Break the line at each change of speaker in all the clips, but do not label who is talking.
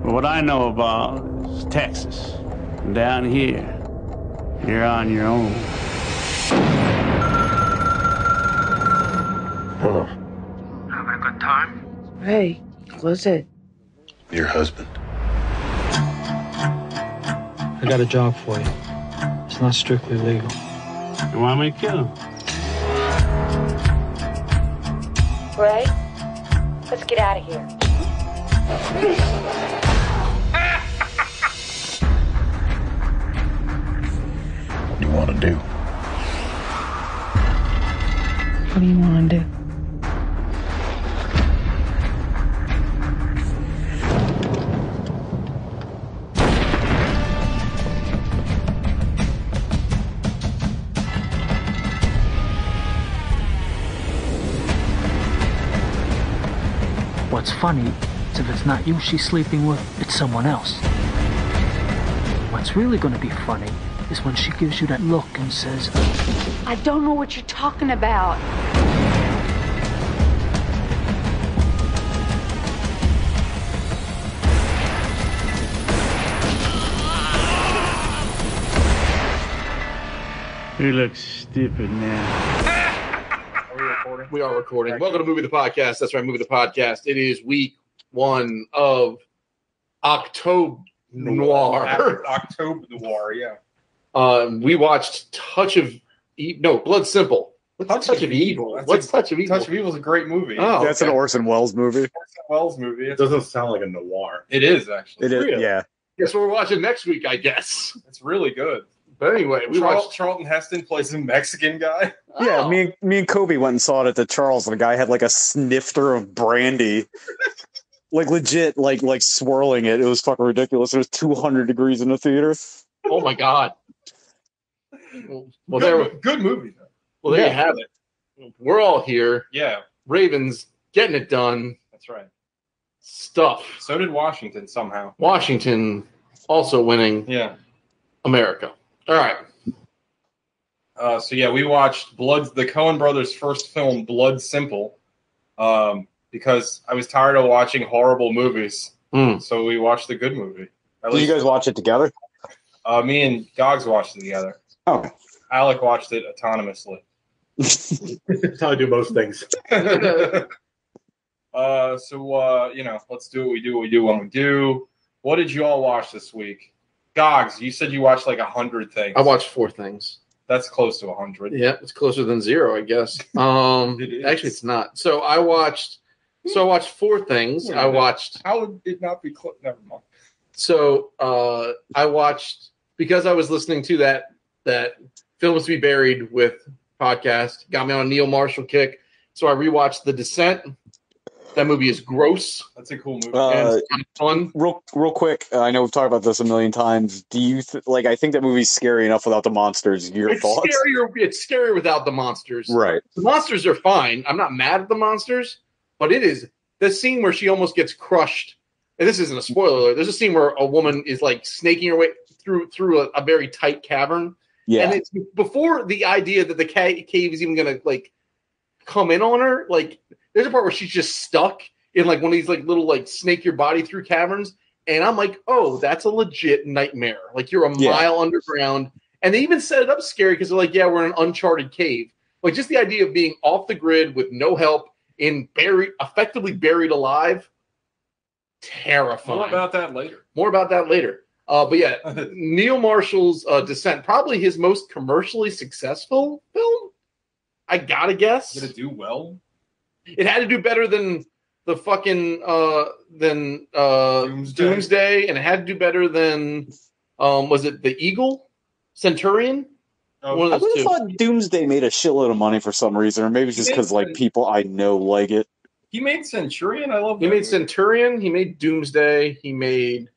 But what I know about is Texas. And down here, you're on your own.
Hello.
Having a good time?
Hey, what's it?
Your husband.
I got a job for you. It's not strictly legal.
You want me to kill him?
Ray, let's get out of here.
What do you want to do?
What do you want to do?
What's funny is if it's not you she's sleeping with, it's someone else. What's really gonna be funny is when she gives you that look and says,
I don't know what you're talking about.
You look stupid now.
We are recording. Welcome to Movie the Podcast. That's right, Movie the Podcast. It is week 1 of Octobnior.
Octobnior, yeah.
We watched Blood Simple. What's Touch of Evil? What's Touch of Evil?
Touch of Evil is a great movie.
Oh,
That's an Orson Welles movie.
Orson Welles movie.
It doesn't sound like a noir.
It is, actually.
It is,
Really?
yeah.
Guess what we're watching next week, I guess.
It's really good.
But anyway, we watched...
Charlton Heston plays a Mexican guy.
Yeah, me and Kobe went and saw it at the Charles, and the guy had like a snifter of brandy. Like legit, like swirling it. It was fucking ridiculous. It was 200 degrees in the theater.
Oh my God.
Good movie, though.
Well, there you have it. We're all here.
Yeah.
Ravens getting it done.
That's right.
Stuff.
So did Washington somehow.
Washington also winning.
Yeah.
America. All right.
We watched the Coen brothers' first film, Blood Simple, because I was tired of watching horrible movies. So we watched the good movie.
Did you guys watch it together?
Me and Gogs watched it together.
Oh.
Alec watched it autonomously.
That's how I do most things.
Let's do what we do when we do. What did you all watch this week? Gogs, you said you watched like 100 things.
I watched 4 things.
That's close to 100.
Yeah, it's closer than 0, I guess. Actually, it's not. So I watched 4 things.
Yeah,
I watched.
How would it not be close? Never mind.
So I watched, because I was listening to that Films to Be Buried with podcast, got me on a Neil Marshall kick. So I rewatched The Descent. That movie is gross.
That's a cool movie.
And it's fun.
Real quick, I know we've talked about this a million times. Do you I think that movie's scary enough without the monsters. Your thoughts?
It's scarier without the monsters.
Right.
The monsters are fine. I'm not mad at the monsters, but it is the scene where she almost gets crushed. And this isn't a spoiler alert. There's a scene where a woman is like snaking her way through a very tight cavern.
Yeah.
And it's before the idea that the cave is even going to like come in on her. Like, there's a part where she's just stuck in like one of these like little like snake your body through caverns. And I'm like, oh, that's a legit nightmare. Like, you're a mile underground. And they even set it up scary because they're like, yeah, we're in an uncharted cave. Like, just the idea of being off the grid with no help and effectively buried alive. Terrifying.
More about that later.
But yeah, Neil Marshall's Descent, probably his most commercially successful film. I gotta guess.
Did it do well?
It had to do better than the fucking Doomsday, and it had to do better than was it The Eagle? Centurion? One
I
of
would
those
have
two.
thought Doomsday made a shitload of money for some reason, or maybe it's just because like people I know like it.
He made Centurion. I love that.
He made
movie.
Centurion. He made Doomsday. He made,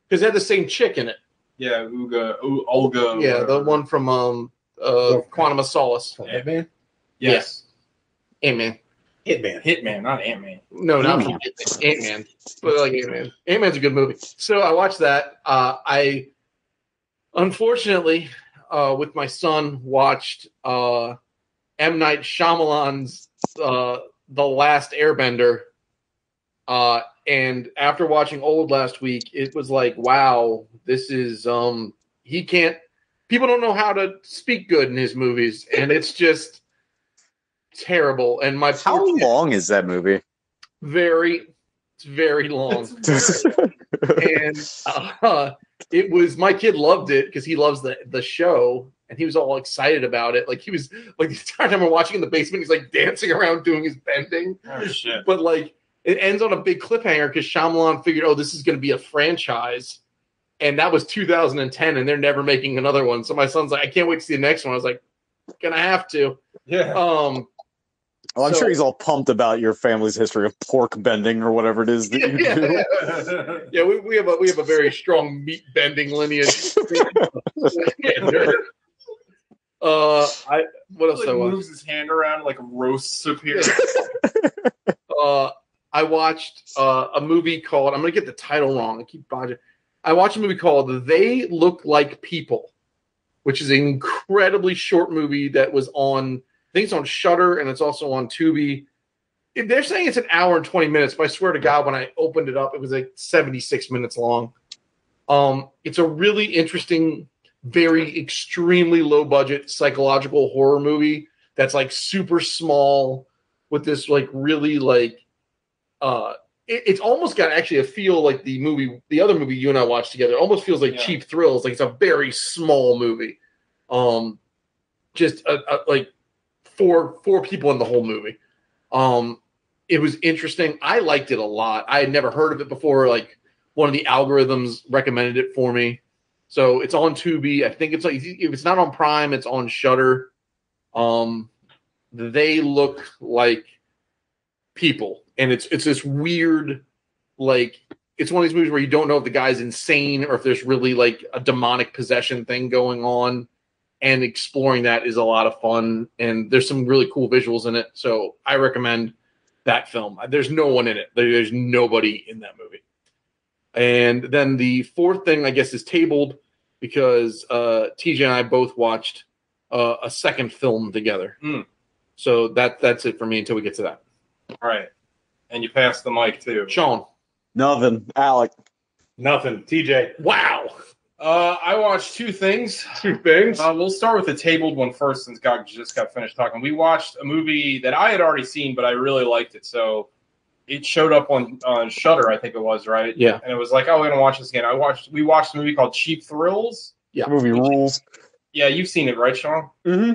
because it had the same chick in it.
Yeah, Olga.
Yeah, the one from Quantum of Solace.
Ant-Man?
Yes.
Ant-Man.
Hitman, not Ant-Man.
No, not Ant-Man. But like Ant-Man. Ant-Man's a good movie. So I watched that. I unfortunately, with my son, watched M. Night Shyamalan's The Last Airbender. And after watching Old last week, it was like, wow, this is he can't. People don't know how to speak good in his movies, and it's just terrible. And
how long is that movie?
It's very long. And it was, my kid loved it because he loves the show, and he was all excited about it. Like, he was like, the entire time we're watching in the basement, he's like dancing around doing his bending.
Oh shit!
But like, it ends on a big cliffhanger because Shyamalan figured, oh, this is going to be a franchise, and that was 2010, and they're never making another one. So my son's like, I can't wait to see the next one. I was like, gonna have to.
Yeah.
Well, I'm sure he's all pumped about your family's history of pork bending or whatever it is that you do.
Yeah, we have a very strong meat bending lineage. What else?
Like
I watched?
moves his hand around like roasts a pig.
I watched a movie called, I'm gonna get the title wrong. I keep botching. I watched a movie called They Look Like People, which is an incredibly short movie that was on, I think it's on Shudder, and it's also on Tubi. They're saying it's an hour and 20 minutes, but I swear to God, when I opened it up, it was like 76 minutes long. It's a really interesting, very extremely low budget psychological horror movie that's like super small with this like really like it's almost got actually a feel like the other movie you and I watched together. It almost feels like Cheap Thrills. Like, it's a very small movie. Just like four people in the whole movie. It was interesting. I liked it a lot. I had never heard of it before. Like, one of the algorithms recommended it for me. So it's on Tubi. I think it's like, if it's not on Prime, it's on Shudder. They Look Like People. And it's this weird, like, it's one of these movies where you don't know if the guy's insane or if there's really like a demonic possession thing going on. And exploring that is a lot of fun. And there's some really cool visuals in it. So I recommend that film. There's no one in it. There's nobody in that movie. And then the fourth thing, I guess, is tabled because TJ and I both watched a second film together. So that's it for me until we get to that.
All right. And you passed the mic, too.
Sean.
Nothing. Alec.
Nothing. TJ.
Wow.
I watched two things. We'll start with the tabled one first, since God just got finished talking. We watched a movie that I had already seen, but I really liked it. So it showed up on Shudder, I think it was, right?
Yeah.
And it was like, oh, we're going to watch this again. We watched a movie called Cheap Thrills.
Yeah.
Movie rules.
Yeah, you've seen it, right, Sean?
Mm-hmm.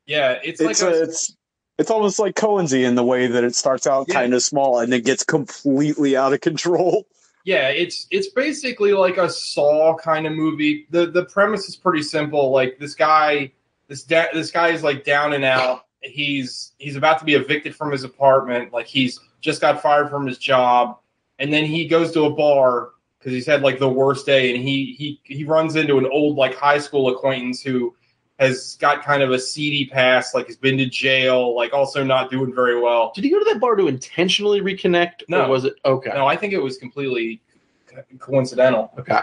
Yeah,
it's almost like Coensy in the way that it starts out kind of small and it gets completely out of control.
Yeah, it's basically like a Saw kind of movie. The premise is pretty simple. Like, this guy is like down and out. He's about to be evicted from his apartment. Like, he's just got fired from his job, and then he goes to a bar because he's had like the worst day, and he runs into an old like high school acquaintance who has got kind of a seedy past, like he's been to jail, like also not doing very well.
Did he go to that bar to intentionally reconnect?
No.
Or was it? Okay.
No, I think it was completely coincidental.
Okay.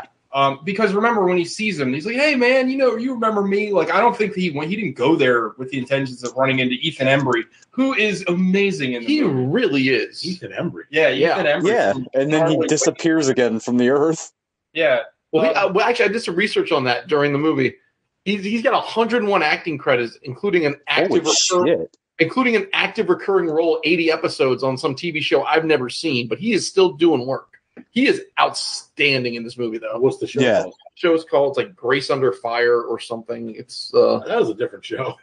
Because remember, when he sees him, he's like, hey, man, you remember me? Like, I don't think he didn't go there with the intentions of running into Ethan Embry, who is amazing in the movie.
He really is.
Ethan Embry.
Yeah, Ethan Embry.
Yeah, and then he disappears again from the earth.
Yeah.
Well, actually, I did some research on that during the movie. He's got 101 acting credits, including an active recurring role, 80 episodes on some TV show I've never seen, but he is still doing work. He is outstanding in this movie, though.
What's the show called?
The show is called, it's like Grace Under Fire or something. It's
that was a different show.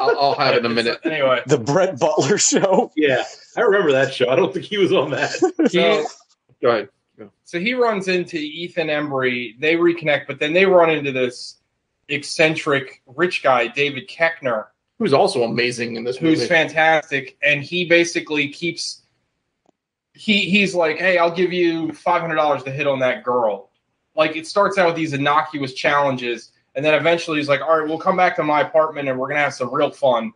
I'll have it in a minute.
Anyway,
the Brett Butler show.
Yeah, I remember that show. I don't think he was on that.
Go ahead.
So he runs into Ethan Embry. They reconnect, but then they run into this eccentric rich guy, David Koechner,
who's also amazing in this movie.
Who's fantastic, and he basically keeps. He's like, hey, I'll give you $500 to hit on that girl. Like, it starts out with these innocuous challenges, and then eventually he's like, all right, we'll come back to my apartment and we're gonna have some real fun.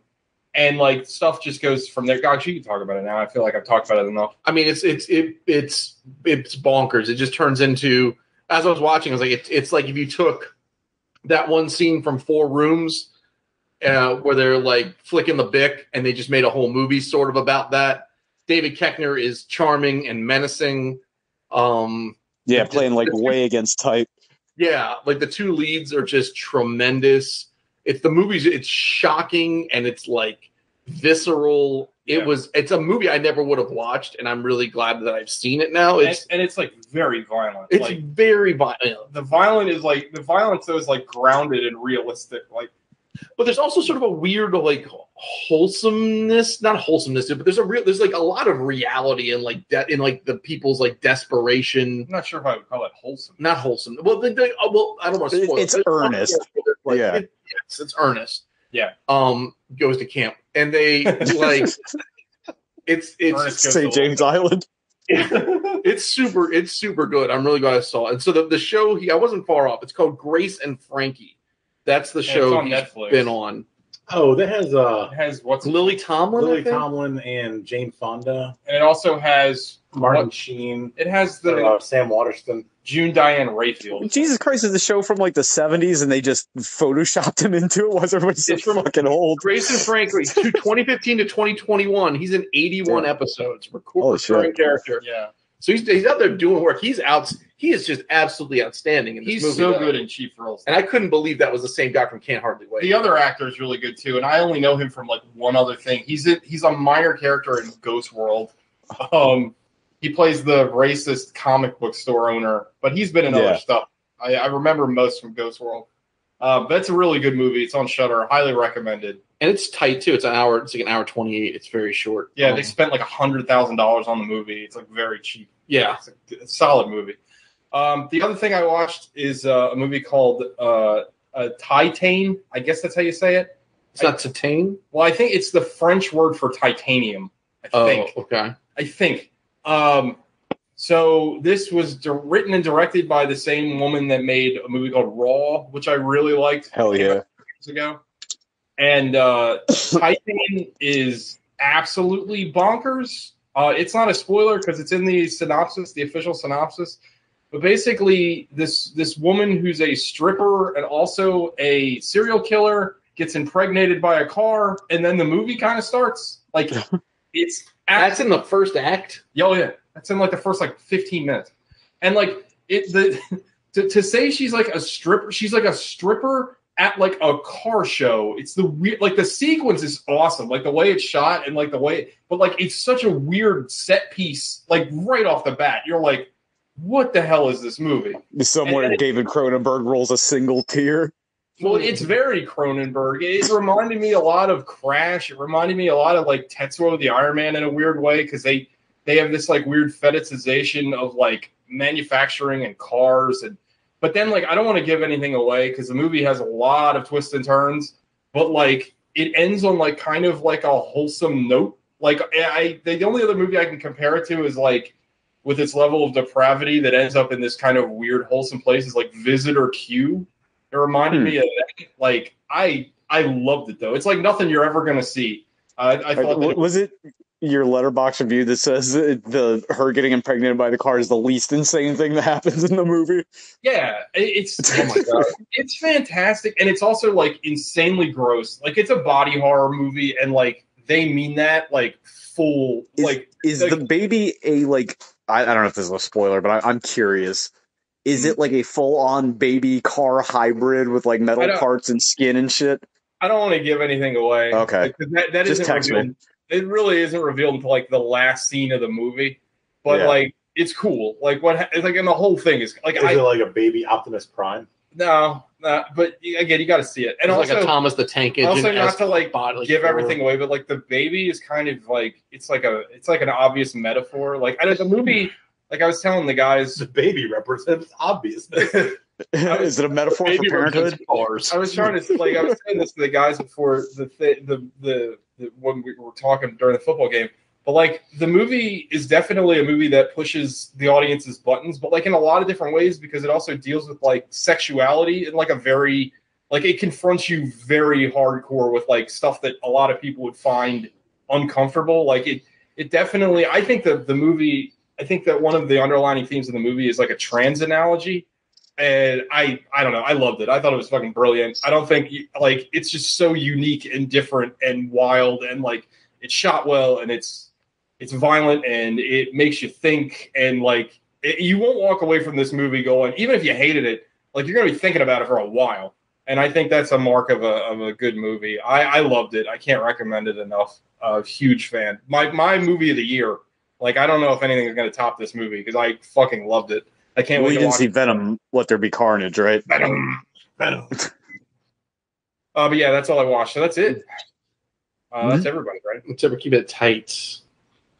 And like, stuff just goes from there. Gosh, you can talk about it now. I feel like I've talked about it enough.
I mean, it's bonkers. It just turns into, as I was watching, I was like, it's like if you took that one scene from Four Rooms, where they're like flicking the Bic, and they just made a whole movie sort of about that. David Koechner is charming and menacing,
Yeah, playing like way against type.
Yeah, like the two leads are just tremendous. It's shocking and it's like visceral.
Yeah.
It's a movie I never would have watched, and I'm really glad that I've seen it now.
It's like very violent.
It's
like,
very violent.
the violence though is like grounded and realistic. Like,
but there's also sort of a weird like wholesomeness, not wholesomeness, but there's like a lot of reality in like in like the people's like desperation.
I'm not sure if I would call it wholesome.
Not wholesome. Well, I don't want to spoil it.
It's earnest.
Like,
yeah,
it's earnest.
Yeah.
Goes to camp and they like it's
St. James Island.
It's super good. I'm really glad I saw it. And so the show I wasn't far off. It's called Grace and Frankie. That's the show
on
he's
Netflix.
been on.
Oh, that has
what's
Lily Tomlin.
Lily Tomlin and Jane Fonda,
and it also has
Martin Sheen.
It has the
Sam Waterston,
June Diane Raphael.
Jesus Christ, is the show from like the 70s and they just photoshopped him into it? Was everybody so fucking old?
Grace and Frankie, 2015 to 2021. He's in 81 episodes. Recurring character.
Yeah.
So he's out there doing work. He is just absolutely outstanding in this movie.
He's so good in cheap roles.
And I couldn't believe that was the same guy from Can't Hardly Wait.
The other actor is really good too, and I only know him from like one other thing. He's a minor character in Ghost World. He plays the racist comic book store owner, but he's been in other stuff. I remember most from Ghost World. That's a really good movie. It's on Shudder. Highly recommended. And it's tight too. It's an hour. It's like an hour 28. It's very short. Yeah, they spent like $100,000 on the movie. It's like very cheap.
Yeah,
it's a solid movie. The other thing I watched is a movie called Titane. I guess that's how you say it.
It's not Titane?
Well, I think it's the French word for titanium. I think.
Okay.
I think. So this was written and directed by the same woman that made a movie called Raw, which I really liked.
Hell yeah.
Years ago. And Titane is absolutely bonkers. It's not a spoiler because it's in the synopsis, the official synopsis. But basically, this woman who's a stripper and also a serial killer gets impregnated by a car, and then the movie kind of starts. Like that's
in the first act.
Oh yeah, that's in like the first like 15 minutes, and like to say she's like a stripper at like a car show. It's the weird, like the sequence is awesome, like the way it's shot and like the way, but like it's such a weird set piece. Like right off the bat, you're like, what the hell is this movie?
Somewhere David Cronenberg rolls a single tear.
Well, it's very Cronenberg. It reminded me a lot of Crash. It reminded me a lot of like Tetsuo the Iron Man in a weird way because they have this like weird fetishization of like manufacturing and cars but then like I don't want to give anything away because the movie has a lot of twists and turns, but like it ends on like kind of like a wholesome note. Like the only other movie I can compare it to is like with its level of depravity that ends up in this kind of weird wholesome place is like Visitor Q. It reminded me of that. Like I loved it though. It's like nothing you're ever gonna see. I thought
was it your letterbox review that says her getting impregnated by the car is the least insane thing that happens in the movie?
Yeah, it's oh my god, it's fantastic, and it's also like insanely gross. Like it's a body horror movie, and like they mean that like full. Is
the baby a like? I don't know if this is a spoiler, but I'm curious. Is it like a full-on baby car hybrid with like metal parts and skin and shit?
I don't want to give anything away.
Okay,
that
just
isn't
text me.
It really isn't revealed until like the last scene of the movie, but like it's cool. Like and the whole thing is like.
Is it like a baby Optimus Prime?
No, but again, you got to see it, and
it's
also
like a Thomas the Tank Engine.
Also, not to like give everything away, but like the baby is kind of like it's like an obvious metaphor. Like the movie. Like I was telling the guys,
the baby represents obviousness.
Is it a metaphor for parenthood?
I was trying to I was saying this to the guys before the when we were talking during the football game. But like the movie is definitely a movie that pushes the audience's buttons, but like in a lot of different ways because it also deals with like sexuality in like a very like it confronts you very hardcore with like stuff that a lot of people would find uncomfortable. Like it definitely. I think that the movie. I think that one of the underlining themes of the movie is like a trans analogy. And I don't know. I loved it. I thought it was fucking brilliant. I don't think like it's just so unique and different and wild and like it's shot well and it's violent and it makes you think and like You won't walk away from this movie going, even if you hated it, like you're going to be thinking about it for a while. And I think that's a mark of a good movie. I loved it. I can't recommend it enough. Huge fan. My movie of the year. Like, I don't know if anything is going to top this movie because I fucking loved it. I can't wait to watch it.
You didn't see Venom, Let There Be Carnage, right?
Venom. But yeah, that's all I watched. So that's it. That's everybody, right?
Let's ever keep it tight.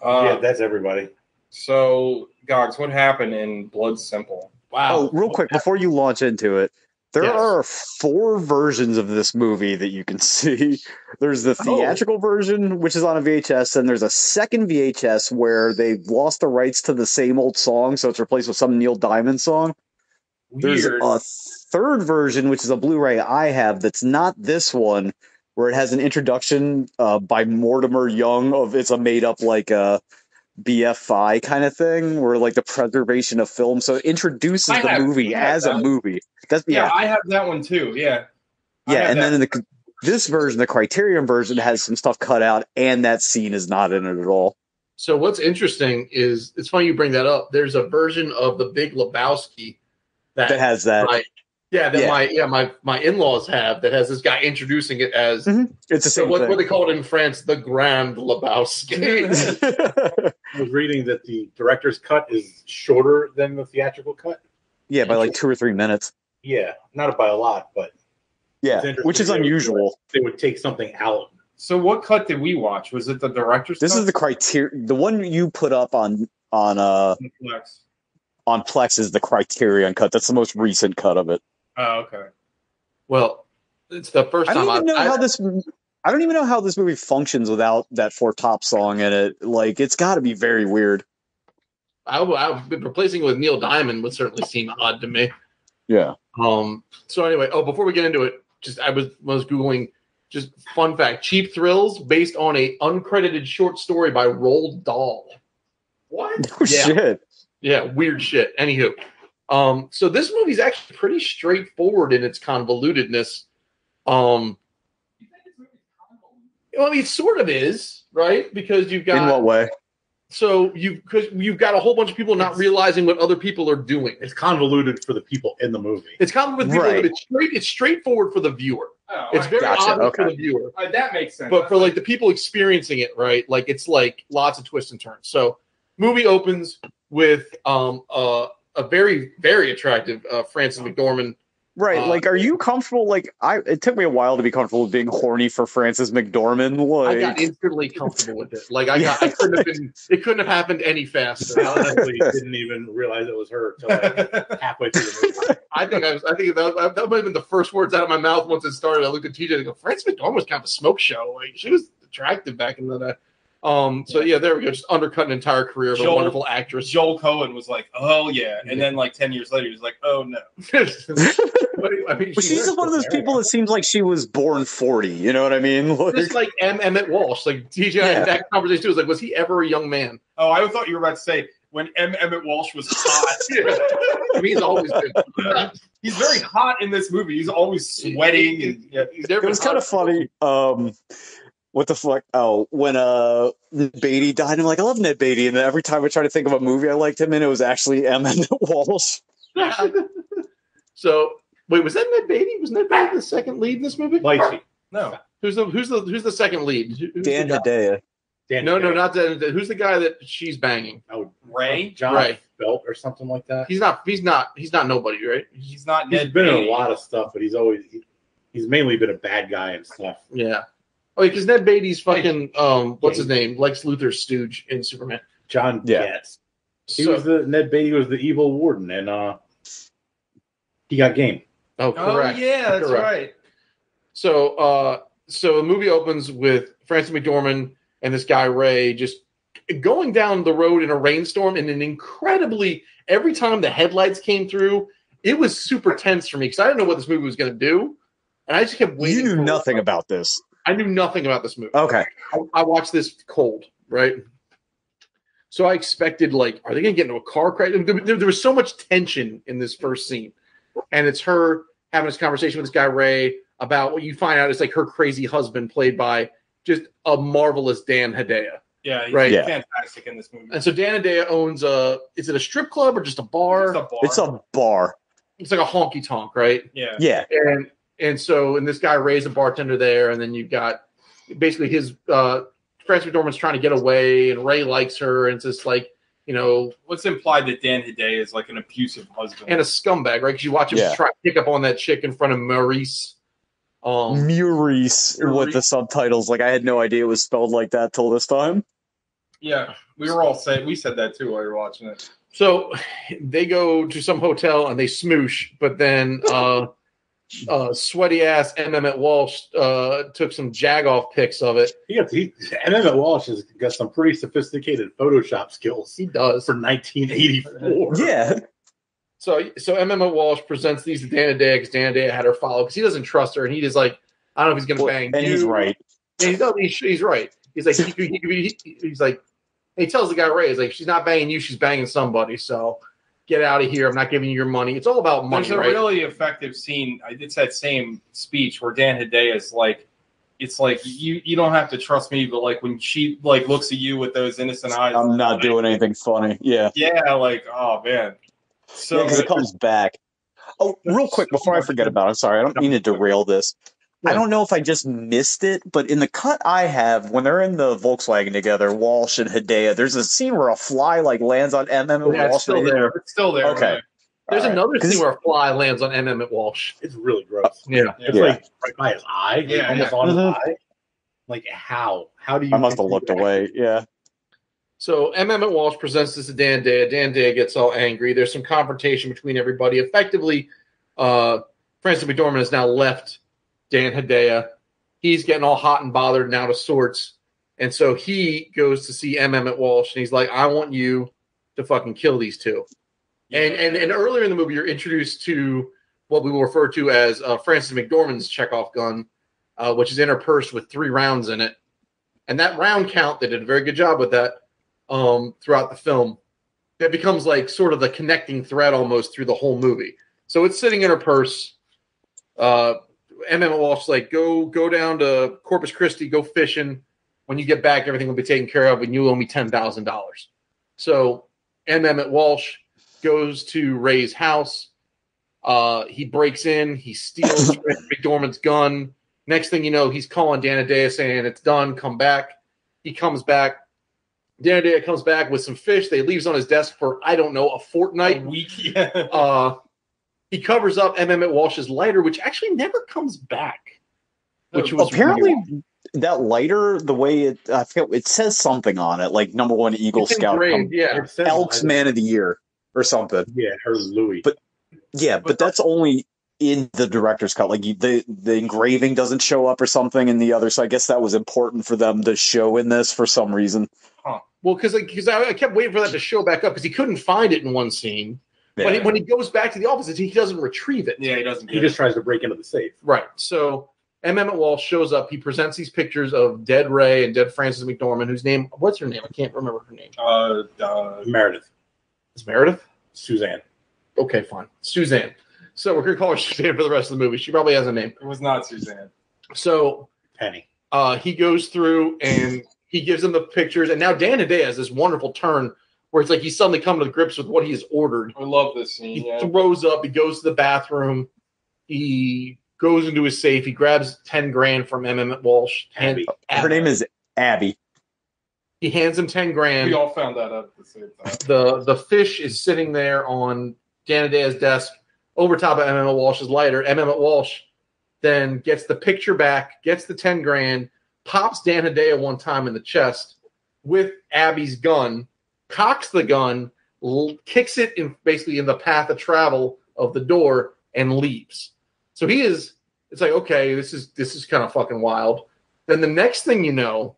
Yeah, that's everybody.
So, Gogs, what happened in Blood Simple?
Wow.
Oh, real quick, before you launch into it, there are 4 versions of this movie that you can see. There's the theatrical version, which is on a VHS, and there's a second VHS where they've lost the rights to the same old song, so it's replaced with some Neil Diamond song. There's a third version, which is a Blu-ray I have, that's not this one, where it has an introduction by Mortimer Young of it's a made-up, like, BFI kind of thing, where like the preservation of film, so it introduces the movie as a movie.
I have that one too.
And then in this version, the Criterion version, has some stuff cut out, and that scene is not in it at all.
So what's interesting is it's funny you bring that up. There's a version of The Big Lebowski that
has that.
My in-laws have that has this guy introducing it as
it's the same thing.
What they call it in France, the Grand Lebowski.
I was reading that the director's cut is shorter than the theatrical cut.
Yeah, by like 2 or 3 minutes.
Yeah, not by a lot, but
which is unusual.
They would take something out.
So, what cut did we watch? Was it the director's?
This
cut?
is the Criterion. The one you put up on
Plex.
On Plex is the Criterion cut. That's the most recent cut of it.
Oh, okay.
Well, it's the first time
I don't even know how this movie functions without that Four Top song in it. Like, it's got to be very weird.
Replacing it with Neil Diamond would certainly seem odd to me.
Yeah.
So anyway, before we get into it, I was Googling just fun fact: Cheap Thrills based on a uncredited short story by Roald Dahl.
What?
Oh, shit.
Yeah, weird shit. Anywho. So this movie's actually pretty straightforward in its convolutedness. Well, I mean, it sort of is, right? Because you've got...
In what way?
So you've got a whole bunch of people not realizing what other people are doing.
It's convoluted for the people in the movie.
It's convoluted for the people, but it's straightforward for the viewer.
Oh,
it's very obvious for the viewer.
That makes sense.
But for like the people experiencing it, right? Like it's like lots of twists and turns. So movie opens with a very, very attractive Frances McDormand.
Right. Like, are you comfortable? Like, it took me a while to be comfortable with being horny for Frances McDormand. Like,
I got instantly comfortable with it. Like, it couldn't have happened any faster.
I honestly didn't even realize it was her until like halfway through the movie.
I think that might have been the first words out of my mouth once it started. I looked at TJ and go, Frances McDormand was kind of a smoke show. Like, she was attractive back in the day. So yeah, there we go. Just undercut an entire career of a wonderful actress.
Joel Cohen was like, "Oh yeah," and then like 10 years later, he was like, "Oh no."
I mean,
but she's just one of those people that seems like she was born 40. You know what I mean?
Just like Emmett Walsh. Like TJ had that conversation too. Was like, was he ever a young man?
Oh, I thought you were about to say when Emmett Walsh was hot.
I mean, he's always been.
He's very hot in this movie. He's always sweating, and
it was kind of funny. What the fuck? Oh, when Ned Beatty died, I'm like, I love Ned Beatty, and then every time I try to think of a movie I liked him in, it was actually Emmett Walsh.
So wait, was that Ned Beatty? Was Ned Beatty the second lead in this movie?
Lacey.
No. Who's the second lead? Who's
Dan Hedaya.
No, not Dan. Who's the guy that she's banging?
Oh,
Ray?
John Belt or something like that.
He's not nobody, right?
He's not
He's
Ned
been
Beatty.
in a lot of stuff, but he's mainly been a bad guy and stuff.
Yeah. Oh, because Ned Beatty's fucking what's his name? Lex Luthor's stooge in Superman.
John Getz. Ned Beatty was the evil warden, and he got game.
Oh, correct.
Oh, yeah, that's right.
So the movie opens with Frances McDormand and this guy Ray just going down the road in a rainstorm, and an incredibly every time the headlights came through, it was super tense for me because I didn't know what this movie was going to do, and I just kept waiting.
You knew nothing about this.
I knew nothing about this movie.
Okay.
I watched this cold, right? So I expected, like, are they going to get into a car crash? There was so much tension in this first scene. And it's her having this conversation with this guy, Ray, about what you find out is like her crazy husband played by just a marvelous Dan Hedaya.
Yeah, he's
Right.
fantastic in this movie.
And so Dan Hedaya owns is it a strip club or just a bar?
It's a bar.
It's a bar.
It's like a honky tonk, right?
Yeah.
Yeah.
And this guy Ray's a bartender there, and then you've got basically his Frances McDormand's trying to get away, and Ray likes her, and it's just like, you know,
what's implied that Dan Hedaya is like an abusive husband
and a scumbag, right? Because you watch him try to pick up on that chick in front of Maurice.
Maurice with the subtitles. Like, I had no idea it was spelled like that till this time.
Yeah, we said that too while you were watching it.
So they go to some hotel and they smoosh, but then sweaty ass Emmett Walsh took some jagoff pics of it.
Emmett Walsh has got some pretty sophisticated Photoshop skills.
He does
for 1984.
Yeah.
So Emmett Walsh presents these to Dan Hedaya because Dan Hedaya had her follow because he doesn't trust her, and he just like, I don't know if he's going to bang.
And
you.
he's right.
Yeah, he's right. He's like he's like, he tells the guy Ray, he's like, she's not banging you, she's banging somebody. So get out of here. I'm not giving you your money. It's all about money.
There's a really effective scene. It's that same speech where Dan Hedaya is like, it's like you don't have to trust me, but like when she like looks at you with those innocent eyes,
I'm not doing anything funny. Yeah.
Yeah, like, oh man. So
because it comes back. Oh, real quick before I forget about it, I'm sorry, I don't mean to derail this. I don't know if I just missed it, but in the cut I have, when they're in the Volkswagen together, Walsh and Hedaya, there's a scene where a fly like lands on Emmett Walsh.
It's still there.
It's still there.
Okay.
Right?
There's another scene where a fly lands on Emmett Walsh.
It's really gross.
Yeah.
It's like right by his eye.
Yeah,
almost on his eye. Like, how? How do you?
I must have looked away. Yeah.
So Emmett Walsh presents this to Dan Hedaya. Dan Hedaya gets all angry. There's some confrontation between everybody. Effectively, Frances McDormand has now left Dan Hedaya. He's getting all hot and bothered and out of sorts. And so he goes to see Emmett Walsh, and he's like, I want you to fucking kill these two. And earlier in the movie, you're introduced to what we will refer to as Frances McDormand's Chekhov gun, which is in her purse with 3 rounds in it. And that round count, they did a very good job with that throughout the film. That becomes like sort of the connecting thread almost through the whole movie. So it's sitting in her purse. Emmett Walsh like, go down to Corpus Christi, go fishing. When you get back, everything will be taken care of, and you owe me $10,000. So Emmett Walsh goes to Ray's house. He breaks in. He steals McDormand's gun. Next thing you know, he's calling Dan Hedaya saying, it's done, come back. He comes back. Dan Hedaya comes back with some fish. They leaves on his desk for, I don't know, a fortnight.
A week, yeah.
He covers up Emmett Walsh's lighter, which actually never comes back. Which was
apparently weird. That lighter, the way it says something on it, like #1 Eagle Scout, Elks Man of the Year or something.
Yeah, her Louis.
But that's only in the director's cut. Like the engraving doesn't show up or something in the other. So I guess that was important for them to show in this for some reason.
Huh. Well, because I kept waiting for that to show back up because he couldn't find it in one scene. Yeah. When he goes back to the office, he doesn't retrieve it.
Yeah, he doesn't.
He just tries to break into the safe.
Right. So Emmett Walsh shows up. He presents these pictures of dead Ray and dead Frances McDormand, whose name, what's her name? I can't remember her name.
Meredith.
Is Meredith?
Suzanne.
Okay, fine. Suzanne. So we're going to call her Suzanne for the rest of the movie. She probably has a name.
It was not Suzanne.
So
Penny.
He goes through and he gives them the pictures. And now Dan Hedaya has this wonderful turn where it's like he's suddenly coming to grips with what he has ordered.
I love this scene.
He throws up. He goes to the bathroom. He goes into his safe. He grabs $10,000 from Emmett Walsh.
Abby.
Her name is Abby.
He hands him $10,000.
We all found that out at the same time.
The fish is sitting there on Dan Hedaya's desk over top of Emmett Walsh's lighter. Emmett Walsh then gets the picture back, gets the $10,000, pops Dan Hedaya one time in the chest with Abby's gun, cocks the gun, kicks it basically in the path of travel of the door, and leaves. So it's like, okay, this is kind of fucking wild. Then the next thing you know,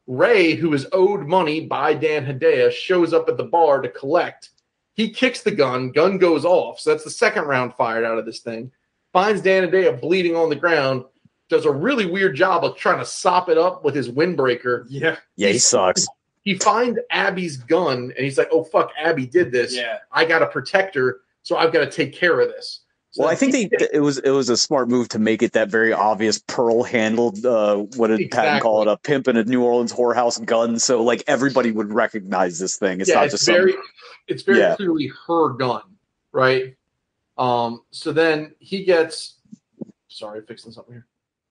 Ray, who is owed money by Dan Hedaya, shows up at the bar to collect. He kicks the gun goes off. So that's the second round fired out of this thing. Finds Dan Hedaya bleeding on the ground, does a really weird job of trying to sop it up with his windbreaker.
Yeah.
Yeah, he sucks.
He finds Abby's gun, and he's like, oh, fuck, Abby did this.
Yeah.
I got to protect her, so I've got to take care of this.
Well, I think it was a smart move to make it that very obvious pearl-handled, what did Patton call it, a pimp in a New Orleans whorehouse gun, so like everybody would recognize this thing. It's not just
very clearly her gun, right? So then he gets, sorry, fixing something here.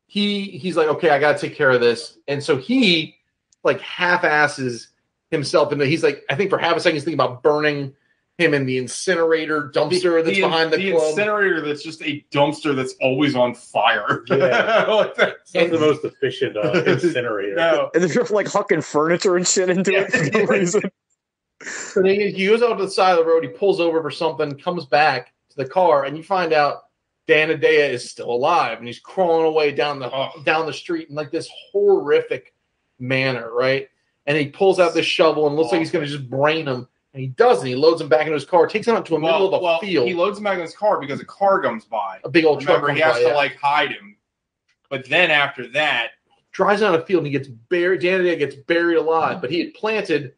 He's like, okay, I got to take care of this, and so he like half-asses himself, and he's like, I think for half a second he's thinking about burning him in the incinerator dumpster that's behind the club.
Incinerator that's just a dumpster that's always on fire.
Yeah.
Like
it's not the most efficient incinerator.
No. And they're like hucking furniture and shit into it for no reason.
So then he goes out to the side of the road, he pulls over for something, comes back to the car, and you find out Dan Hedaya is still alive, and he's crawling away down the street in like this horrific manner, right? And he pulls out this shovel and looks like he's going to just brain him. And he doesn't. He loads him back into his car, takes him out to the middle of a field.
He loads him back in his car because a car comes by.
A big old truck.
He has to like hide him. But then after that,
drives out a field and he gets buried. Dan Hedaya gets buried alive. But he had planted,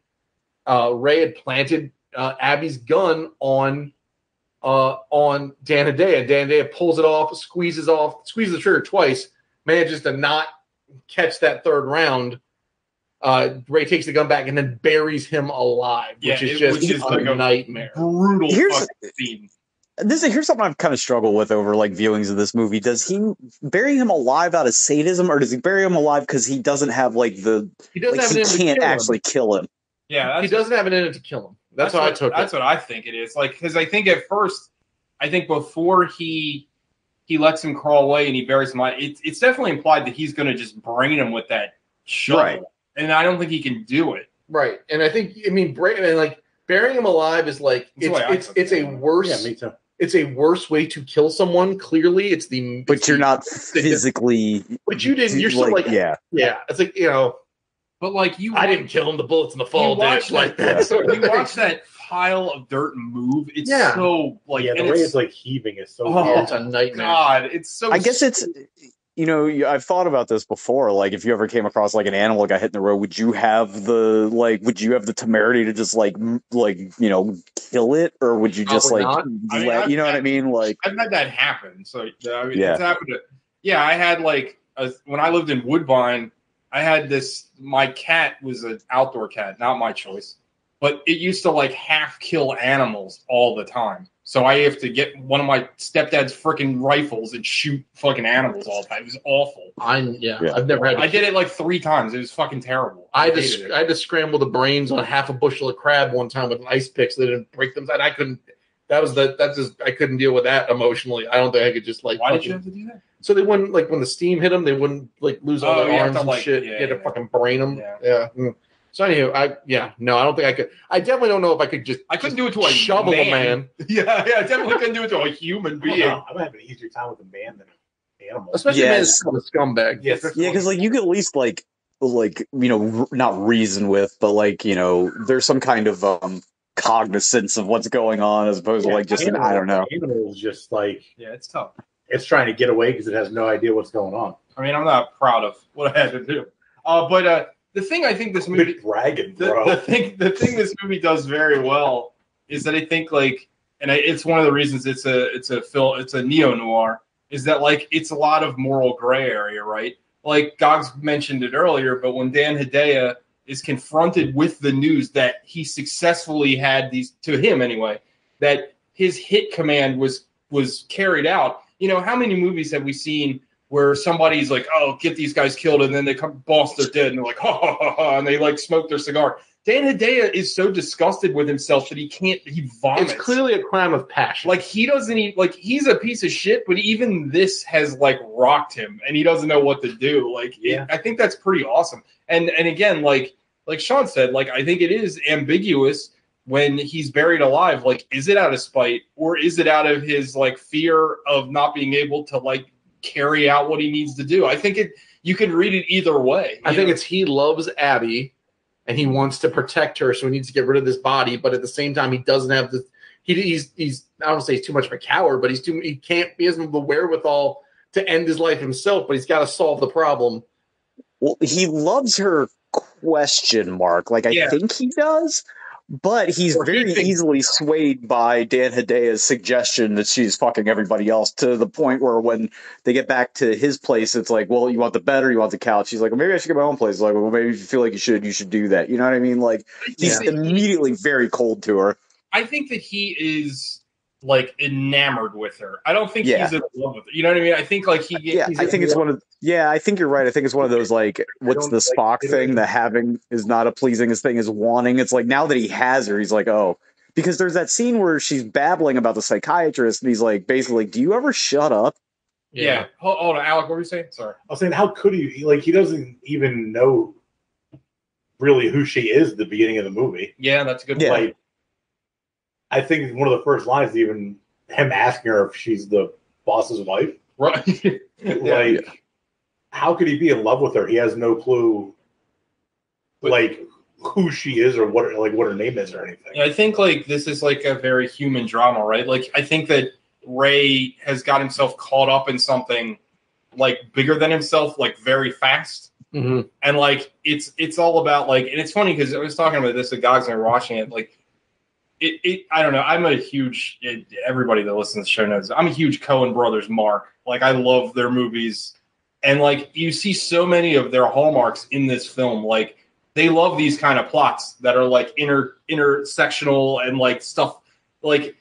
Ray had planted Abby's gun on Dan Hedaya. Dan Hedaya pulls it off, squeezes the trigger twice, manages to not catch that third round. Ray takes the gun back and then buries him alive, which is just like a nightmare.
Brutal scene.
Here's something I've kind of struggled with over like viewings of this movie. Does he bury him alive out of sadism, or does he bury him alive because he doesn't have like he can't actually kill him?
Yeah,
he doesn't have it in it to kill him. That's what I took.
That's what I think it is. Like, because I think at first, before he lets him crawl away and he buries him alive, it's definitely implied that he's going to just brain him with that shovel.
Right.
And I don't think he can do it.
Right. And I think, burying him alive is like, it's a worse.
Yeah, me too.
It's a worse way to kill someone. Clearly,
but you're not physically.
But you didn't. You're still
yeah.
It's like
But like
I didn't kill him. The bullets in the fall ditch like that.
You watch that pile of dirt move. It's so like
the way it's like heaving is so.
It's a nightmare.
God, it's so.
I guess it's. I've thought about this before. Like, if you ever came across like an animal got hit in the road, would you have the temerity to just kill it, or would you just what I mean? Like,
I've had that happen. So it's happened to. I had when I lived in Woodbine, I had my cat was an outdoor cat, not my choice, but it used to half kill animals all the time. So I have to get one of my stepdad's freaking rifles and shoot fucking animals all the time. It was awful.
I've never had.
I did it 3 times. It was fucking terrible.
I had to scramble the brains on half a bushel of crab one time with an ice pick so they didn't break them. And I couldn't. I couldn't deal with that emotionally. I don't think I could just
Why did you have to do that?
So they wouldn't when the steam hit them, they wouldn't lose all their arms and shit. You had to fucking brain them. Yeah. So anyway, I don't think I could. I definitely don't know if I could just.
I couldn't do it to a
shovel
man.
a man.
I definitely couldn't do it to a human being.
I would have an easier time with a man than an animal,
especially a man's a scumbag.
Yes,
because you could at least not reason with, but there's some kind of cognizance of what's going on as opposed to just I don't know.
Animals just
it's tough.
It's trying to get away because it has no idea what's going on.
I mean, I'm not proud of what I had to do, but. The thing I think this movie,
dragon, bro.
The thing this movie does very well is that I think it's one of the reasons it's a neo noir is that it's a lot of moral gray area, right? Like Gogs mentioned it earlier, but when Dan Hedaya is confronted with the news that he successfully had to him anyway, that his hit command was carried out. How many movies have we seen where somebody's like, oh, get these guys killed, and then they come, boss, they're dead, and they're like, ha, ha, ha, ha, and they smoke their cigar. Dan Hedaya is so disgusted with himself that he vomits.
It's clearly a crime of passion.
He doesn't even, he's a piece of shit, but even this has, rocked him, and he doesn't know what to do. I think that's pretty awesome. And again, like Sean said, I think it is ambiguous when he's buried alive. Is it out of spite, or is it out of his, fear of not being able to, carry out what he needs to do? I think you can read it either way.
I think it's he loves Abby and he wants to protect her, so he needs to get rid of this body, but at the same time he doesn't have the he's I don't want to say he's too much of a coward, but he doesn't have the wherewithal to end his life himself, but he's got to solve the problem.
Well, he loves her, question mark. I think he does. But he's very easily swayed by Dan Hidea's suggestion that she's fucking everybody else, to the point where when they get back to his place, it's like, well, you want the bed or you want the couch? He's like, well, maybe I should get my own place. Like, well, maybe if you feel like you should do that. You know what I mean? Like, he's immediately very cold to her.
I think that he is like enamored with her. I don't think he's in love with her. You know what I mean? I think like
I think it's one of. Yeah, I think you're right. I think it's one of those, like, what's the Spock thing? The having is not a pleasing as thing as wanting. It's like, now that he has her, he's like, oh. Because there's that scene where she's babbling about the psychiatrist, and he's like, basically, do you ever shut up?
Yeah. Hold on, Alec, what were you saying? Sorry.
I was saying, how could he? Like, he doesn't even know really who she is at the beginning of the movie.
Yeah, that's a good
point.
point.
Like, I think one of the first lines, even him asking her if she's the boss's wife.
Right.
Like, how could he be in love with her? He has no clue, like, who she is or what her name is or anything.
I think, like, this is, like, a very human drama, right? Like, I think that Ray has got himself caught up in something, like, bigger than himself, like, very fast.
Mm-hmm.
And, like, it's all about, like, and it's funny because I was talking about this with Gogs and I were watching it, like, I don't know. I'm a huge, everybody that listens to the show knows, I'm a huge Coen Brothers mark. Like, I love their movies. And, like, you see so many of their hallmarks in this film. Like, they love these kind of plots that are, like, intersectional and, like, stuff. Like,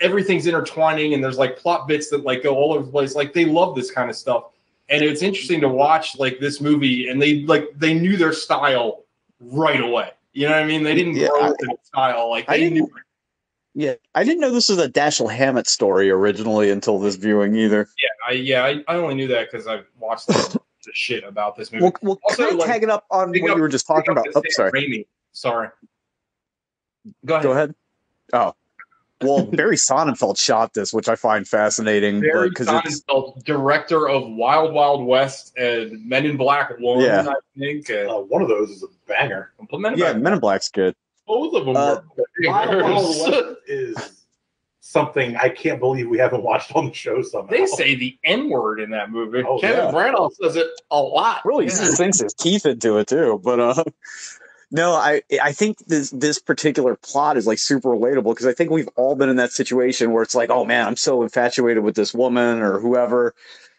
everything's intertwining, and there's, like, plot bits that, like, go all over the place. Like, they love this kind of stuff. And it's interesting to watch, like, this movie, and they knew their style right away. You know what I mean? They didn't grow into the style. Like, they knew.
Yeah, I didn't know this was a Dashiell Hammett story originally until this viewing either.
I only knew that because I've watched the shit about this movie.
Well, also, like, tagging up on what you were just talking about. Oh, sorry.
Raimi. Sorry.
Go ahead. Oh. Well, Barry Sonnenfeld shot this, which I find fascinating.
Barry Sonnenfeld, director of Wild Wild West and Men in Black 1, I think.
One of those is a banger.
Men in Black's good.
Both of them are
Wild Wild West is something I can't believe we haven't watched on the show somehow.
They say the N-word in that movie.
Oh,
Kenneth Branagh says it a lot.
Really sinks his teeth into it, too. But, no, I think this particular plot is, like, super relatable because I think we've all been in that situation where it's like, oh, man, I'm so infatuated with this woman or whoever.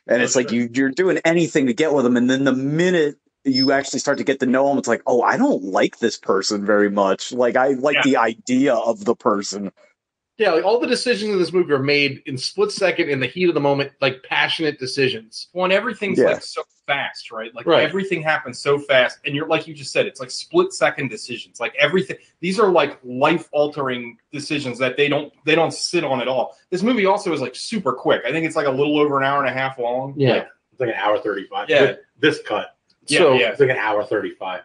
And it's like you're doing anything to get with them. And then the minute you actually start to get to know them, it's like, oh, I don't like this person very much. Like, I like the idea of the person.
Yeah, like all the decisions in this movie are made in split second, in the heat of the moment, like passionate decisions.
Well, and everything's like so fast, right? Like everything happens so fast, and you're like you just said, it's like split second decisions. Like everything, these are like life altering decisions that they don't sit on at all. This movie also is like super quick. I think it's like a little over an hour and a half long.
Yeah, it's like an hour 35.
Yeah,
with this cut.
So
it's like an hour 35.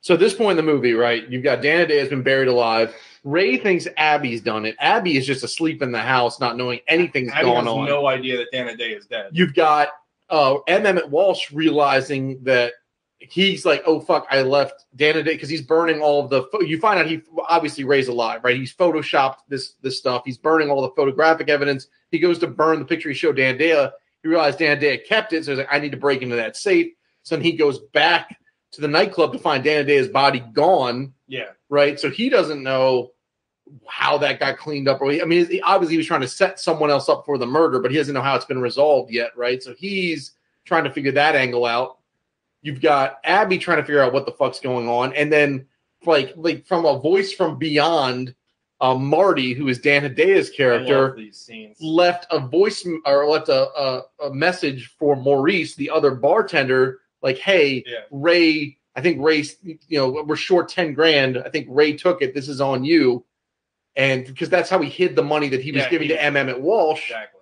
So at this point in the movie, right, you've got Dan Hedaya has been buried alive. Ray thinks Abby's done it. Abby is just asleep in the house, not knowing anything's going on.
No idea that Dan Hedaya is dead.
You've got M. Emmett Walsh realizing that he's like, oh, fuck, I left Dan Hedaya because he's burning all of the you find out he obviously Ray's alive, right? He's photoshopped this stuff. He's burning all the photographic evidence. He goes to burn the picture he showed Dan Hedaya. He realized Dan Hedaya kept it, so he's like, I need to break into that safe. So then he goes back to the nightclub to find Dan Hedaya's body gone.
Yeah.
Right? So he doesn't know how that got cleaned up. I mean, obviously he was trying to set someone else up for the murder, but he doesn't know how it's been resolved yet, right? So he's trying to figure that angle out. You've got Abby trying to figure out what the fuck's going on. And then like from a voice from beyond, Marty, who is Dan Hedaya's character, left a message for Maurice, the other bartender, like, hey, Ray, I think Ray, we're short 10 grand. I think Ray took it. This is on you. And because that's how he hid the money that he was giving to M. Emmett Walsh.
Exactly.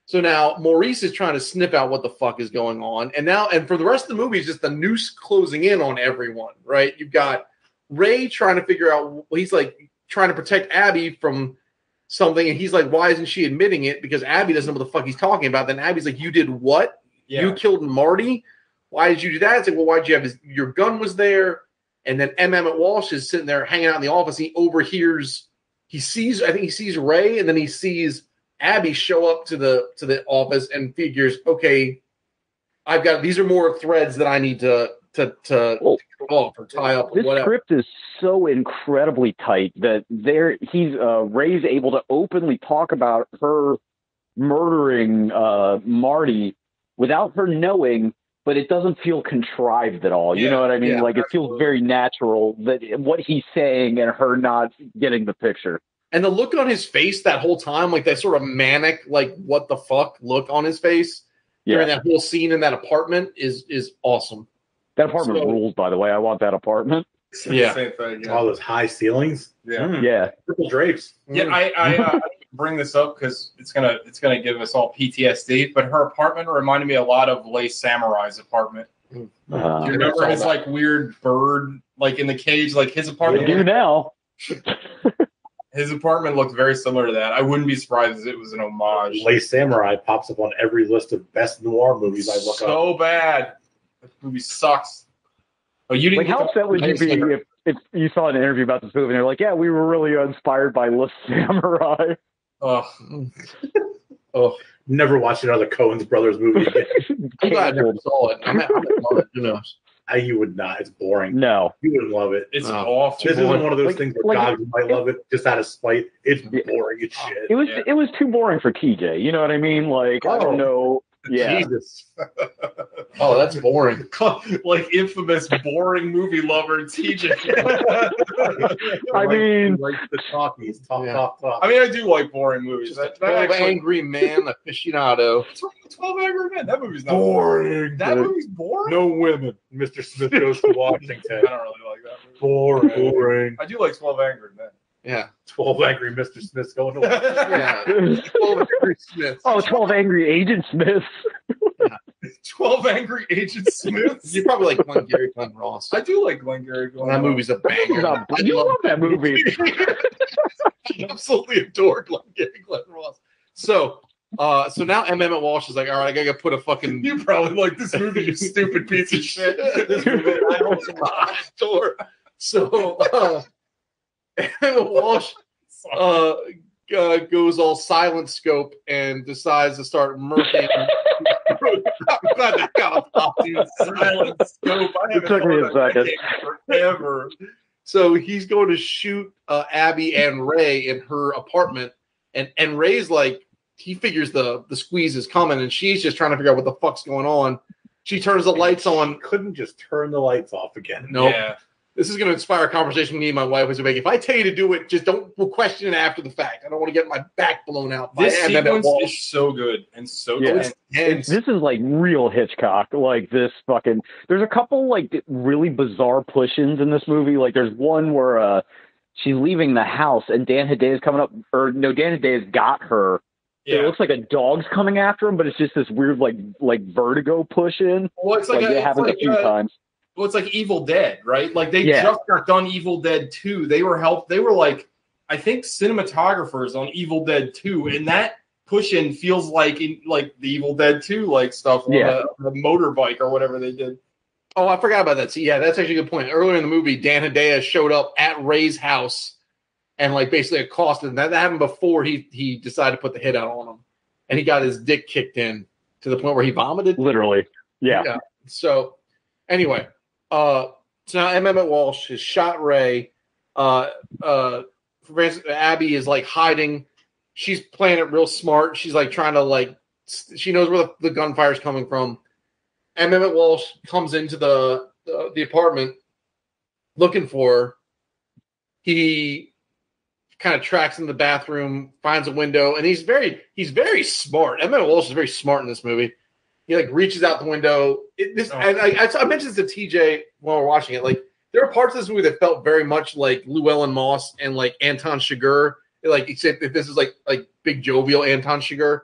So now Maurice is trying to snip out what the fuck is going on. And for the rest of the movie, it's just the noose closing in on everyone, right? You've got Ray trying to figure out, he's like trying to protect Abby from something. And he's like, why isn't she admitting it? Because Abby doesn't know what the fuck he's talking about. Then Abby's like, you did what? Yeah. You killed Marty? Why did you do that? It's like, well, why'd you have your gun was there? And then M. Emmett Walsh is sitting there hanging out in the office. He overhears, I think he sees Ray, and then he sees Abby show up to the office and figures, okay, these are more threads that I need to off or tie up or
This
whatever.
script is so incredibly tight that Ray's able to openly talk about her murdering Marty without her knowing, but it doesn't feel contrived at all. You know what I mean? Like, it feels very natural that what he's saying and her not getting the picture.
And the look on his face that whole time, like that sort of manic, like what the fuck look on his face during that whole scene in that apartment is awesome.
That apartment rules, by the way. I want that apartment.
Yeah.
Same thing. Yeah.
All those high ceilings.
Yeah.
Triple drapes.
Yeah, I bring this up because it's gonna give us all PTSD. But her apartment reminded me a lot of Lace Samurai's apartment. Do you remember his like weird bird like in the cage? Like his apartment.
We do now.
His apartment looked very similar to that. I wouldn't be surprised if it was an homage.
Lace Samurai pops up on every list of best noir movies I look up.
So bad. That movie sucks. Oh, you didn't.
Like, how upset would you be if you saw an interview about this movie and they're like, "Yeah, we were really inspired by Last Samurai."
Oh, never watched another Coen's Brothers movie again.
I'm glad I never saw it. I might love it. Who knows?
You would not. It's boring.
No.
You wouldn't love it.
It's awful.
This isn't one of those things where God might love it just out of spite. It's boring as shit.
It was too boring for TJ. You know what I mean? Like, I don't know. Yeah.
Jesus.
Oh, that's boring.
Like infamous boring movie lover TJ.
I mean,
like the talkies, talk.
I mean, I do like boring movies. That
12
actually,
Angry Man aficionado.
12 Angry Men. That movie's not
Boring.
That movie's boring.
No women. Mr. Smith goes to Washington.
I don't really like that movie.
Boring.
I do like 12 Angry Men.
Yeah.
12 Angry Mr. Smith's going to Washington.
Yeah. 12 Angry Smiths.
Oh, 12 Angry Agent Smiths.
12 Angry Agent Smiths.
You probably like Glengarry Glen Ross.
I do like Glengarry Glen Ross.
That movie's a banger.
You love that movie.
I absolutely adore Glengarry Glen Ross. So now M. Emmett Walsh is like, all right, I gotta put a fucking.
You probably like this movie, you stupid piece of shit.
This movie I also adore. So Emmett Walsh goes all silent scope and decides to start murking. I'm glad that got off, dude.
Silent scope.
It took me a second.
Forever.
So he's going to shoot Abby and Ray in her apartment, and Ray's like, he figures the squeeze is coming, and she's just trying to figure out what the fuck's going on. She turns the lights on.
Couldn't just turn the lights off again.
Nope.
Yeah.
This is going to inspire a conversation me and my wife was to make. If I tell you to do it, just don't question it after the fact. I don't want to get my back blown out.
This sequence is so good and so good.
This is like real Hitchcock. Like this fucking. There's a couple like really bizarre push-ins in this movie. Like there's one where she's leaving the house and Dan Hedaya's coming up, or no, Dan Hedaya's got her. Yeah. It looks like a dog's coming after him, but it's just this weird like vertigo push-in.
Well, it's like
it happens a few times.
Well, it's like Evil Dead, right? Like they just got done Evil Dead 2. They were like, I think cinematographers on Evil Dead 2, and that push-in feels like in like the Evil Dead 2 like stuff on the motorbike or whatever they did.
Oh, I forgot about that. So yeah, that's actually a good point. Earlier in the movie, Dan Hedaya showed up at Ray's house and like basically accosted him. That happened before he decided to put the hit out on him, and he got his dick kicked in to the point where he vomited.
Literally, yeah.
So anyway. So now Emmett Walsh has shot Ray. Abby is like hiding. She's playing it real smart. She's like trying to like, she knows where the gunfire is coming from. Emmett Walsh comes into the apartment looking for her. He kind of tracks in the bathroom, finds a window, and he's very smart. Emmett Walsh is very smart in this movie. He like reaches out the window. And I mentioned this to TJ while we're watching it. Like there are parts of this movie that felt very much like Llewellyn Moss and like Anton Chigurh. Like except that this is like big jovial Anton Chigurh.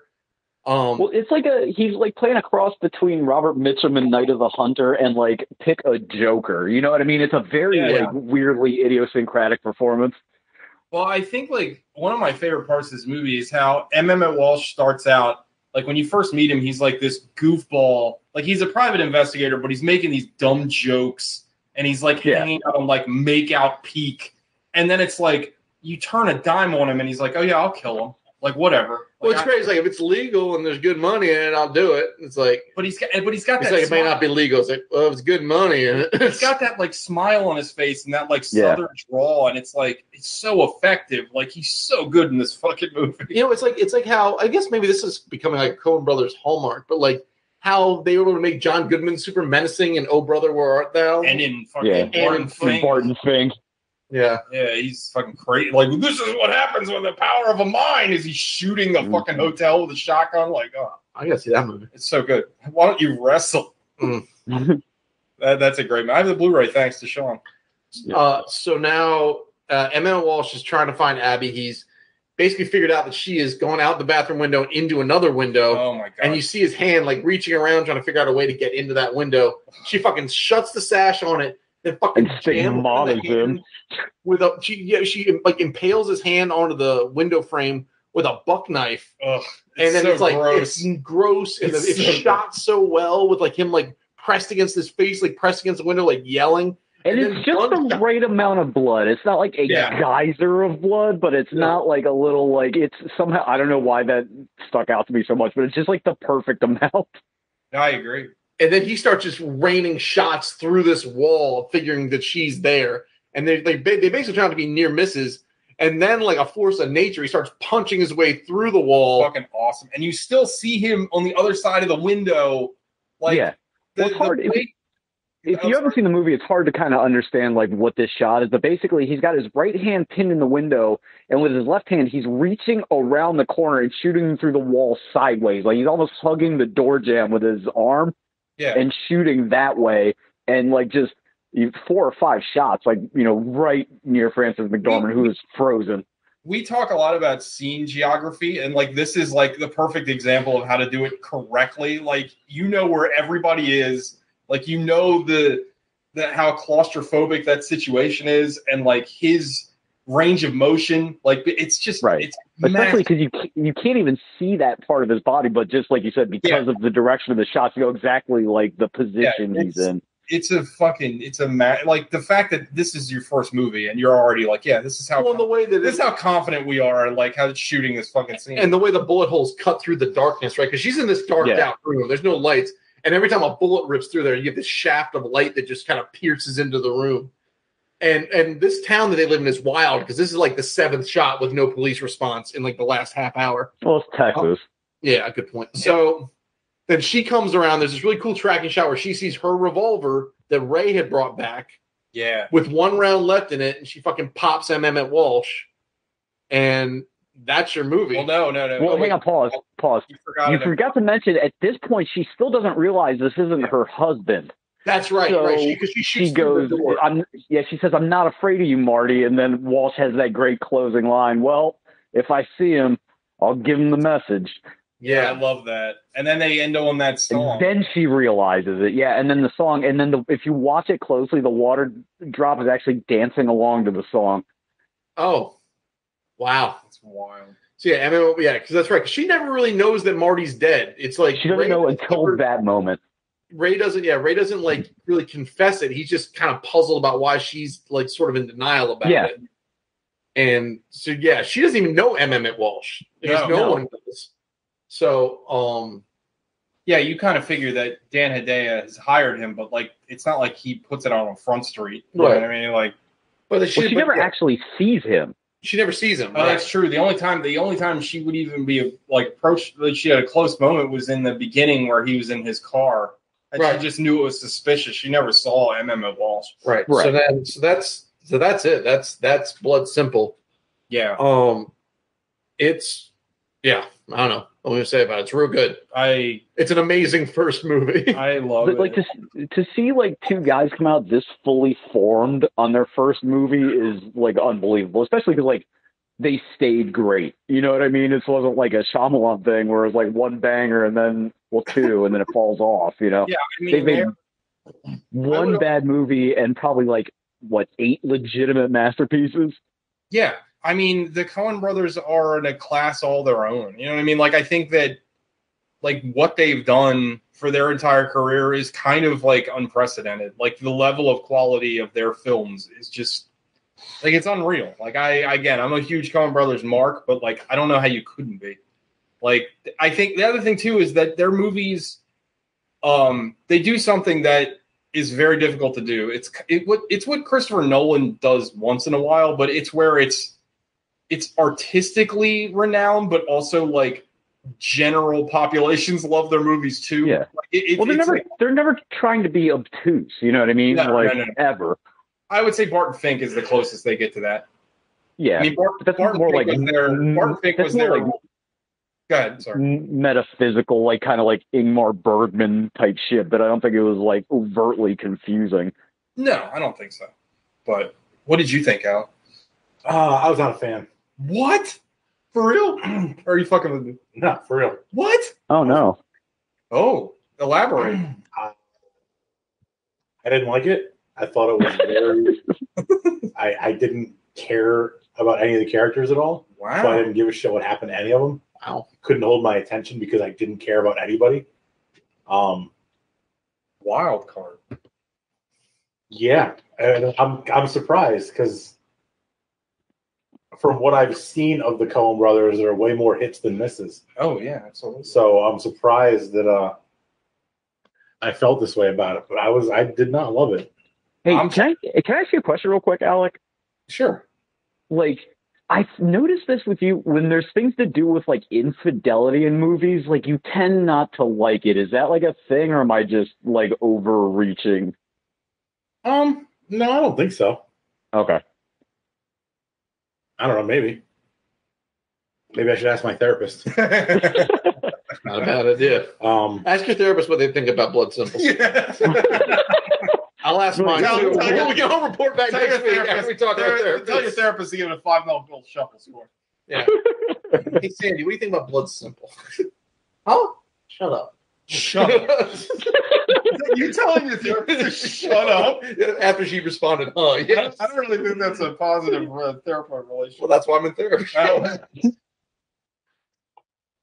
Well, it's like he's like playing a cross between Robert Mitchum and Night of the Hunter and like pick a Joker. You know what I mean? It's a very weirdly idiosyncratic performance.
Well, I think like one of my favorite parts of this movie is how Emmett Walsh starts out. Like when you first meet him, he's like this goofball. Like he's a private investigator, but he's making these dumb jokes, and he's like hanging out on like Make Out Peak. And then it's like you turn a dime on him, and he's like, "Oh yeah, I'll kill him." Like whatever.
Well, it's crazy. Like if it's legal and there's good money in it, I'll do it. It's like,
but he's got
it's
that.
like it may not be legal. It's like, well, if it's good money in it.
He's got that like smile on his face and that like southern drawl, and it's like it's so effective. Like he's so good in this fucking movie.
You know, it's like how I guess maybe this is becoming like Coen Brothers hallmark, but like how they were able to make John Goodman super menacing in Oh Brother, Where Art Thou?
And in fucking
Barton Fink.
Yeah,
he's fucking crazy. Like, this is what happens with the power of a mind. Is he shooting a fucking hotel with a shotgun? Like, oh,
I gotta see that movie.
It's so good. Why don't you wrestle? That's a great movie. I have the Blu-ray thanks to Sean.
So now Emmett Walsh is trying to find Abby. He's basically figured out that she is going out the bathroom window and into another window.
Oh my god!
And you see his hand like reaching around trying to figure out a way to get into that window. She fucking shuts the sash on it. Then fucking jams him with a she like impales his hand onto the window frame with a buck knife.
Ugh,
and then
so
it's like
gross.
it's gross and it's shot so well with like him like pressed against his face, like pressed against the window, like yelling.
And it's just the right amount of blood. It's not like a geyser of blood, but it's not like a little like it's somehow I don't know why that stuck out to me so much, but it's just like the perfect amount.
I agree.
And then he starts just raining shots through this wall, figuring that she's there. And they basically trying to be near misses. And then, like a force of nature, he starts punching his way through the wall.
Fucking awesome. And you still see him on the other side of the window. Like,
it's hard. If you haven't seen the movie, it's hard to kind of understand like what this shot is. But basically, he's got his right hand pinned in the window, and with his left hand, he's reaching around the corner and shooting through the wall sideways. Like he's almost hugging the door jamb with his arm. And shooting that way, and like just 4 or 5 shots, like right near Frances McDormand, who is frozen.
We talk a lot about scene geography, and like this is like the perfect example of how to do it correctly. Like where everybody is, like the how claustrophobic that situation is, and like his range of motion, like it's just it's
especially because you can't even see that part of his body, but just like you said, because of the direction of the shots, you know exactly like the position he's in.
Like the fact that this is your first movie and you're already like, this is how this is how confident we are, and like how it's shooting this fucking scene,
and the way the bullet holes cut through the darkness, right? Because she's in this darked out room. There's no lights, and every time a bullet rips through there, you get this shaft of light that just kind of pierces into the room. And this town that they live in is wild because this is like the 7th shot with no police response in like the last half hour.
Well, it's Texas.
Yeah, good point. So then she comes around. There's this really cool tracking shot where she sees her revolver that Ray had brought back.
Yeah.
With 1 round left in it, and she fucking pops Emmett Walsh. And that's your movie.
Well, no.
Well, hang on, pause. You forgot to mention at this point she still doesn't realize this isn't her husband.
That's right,
so
right. Because she
goes, she says, "I'm not afraid of you, Marty." And then Walsh has that great closing line. Well, if I see him, I'll give him the message.
Yeah, I love that. And then they end on that song.
And then she realizes it. Yeah, and then the song, and then if you watch it closely, the water drop is actually dancing along to the song.
Oh, wow,
that's wild.
So because that's right. Because she never really knows that Marty's dead. It's like
she doesn't know until that moment.
Ray doesn't like really confess it. He's just kind of puzzled about why she's like sort of in denial about it. And so she doesn't even know Emmett Walsh. No one knows. So
you kind of figure that Dan Hedaya has hired him, but like it's not like he puts it on Front Street. You know what I mean? Like,
but
she never actually sees him.
She never sees him.
Oh, that's true. The only time she would even be like approached, like she had a close moment was in the beginning where he was in his car. And she just knew it was suspicious. She never saw Emmett Walsh.
Right. So that's it. That's Blood Simple.
Yeah.
It's I don't know. What I'm gonna say about it. It's real good. It's an amazing first movie.
I love it.
Like to see like 2 guys come out this fully formed on their first movie is like unbelievable. Especially because like they stayed great. You know what I mean? It wasn't like a Shyamalan thing where it's like 1 banger and then 2 and then it falls off. You know?
Yeah, I mean,
they made 1 bad movie and probably like 8 legitimate masterpieces.
Yeah, I mean the Coen brothers are in a class all their own. You know what I mean? Like I think that like what they've done for their entire career is kind of like unprecedented. Like the level of quality of their films is just. Like it's unreal. Like I'm a huge Coen Brothers mark, but like I don't know how you couldn't be. Like, I think the other thing too is that their movies, they do something that is very difficult to do. It's what Christopher Nolan does once in a while, but it's where it's artistically renowned, but also like general populations love their movies too.
Yeah. They're never trying to be obtuse. You know what I mean? No. Ever.
I would say Barton Fink is the closest they get to that.
Yeah,
I mean, Barton Fink was their. Go ahead, sorry.
Metaphysical, like kind of like Ingmar Bergman type shit, but I don't think it was like overtly confusing.
No, I don't think so. But what did you think, Al?
I was not a fan.
What? For real? Or are you fucking with me?
No, for real.
What?
Oh no.
Oh, elaborate.
I didn't like it. I thought it was very. I didn't care about any of the characters at all.
Wow.
So I didn't give a shit what happened to any of them. Wow. Couldn't hold my attention because I didn't care about anybody.
Wild card.
Yeah, and I'm surprised because from what I've seen of the Coen brothers, there are way more hits than misses.
Oh yeah, absolutely.
So I'm surprised that I felt this way about it, but I did not love it.
Hey, can I ask you a question real quick, Alec?
Sure.
Like, I've noticed this with you when there's things to do with like infidelity in movies, like you tend not to like it. Is that like a thing, or am I just like overreaching?
No, I don't think so.
Okay.
I don't know, maybe. Maybe I should ask my therapist.
Not a bad idea. Ask your therapist what they think about blood symbols. Yeah. I'll ask mine too. I'll report back next week after we talk to our therapist.
Tell your therapist to give it a $5 bill shuffle score.
Yeah. Hey, Sandy, what do you think about blood symbol? Huh? Shut up.
Shut up. You telling your therapist to shut up?
After she responded, huh? Yes.
I don't really think that's a positive therapeutic relationship.
Well, that's why I'm in therapy.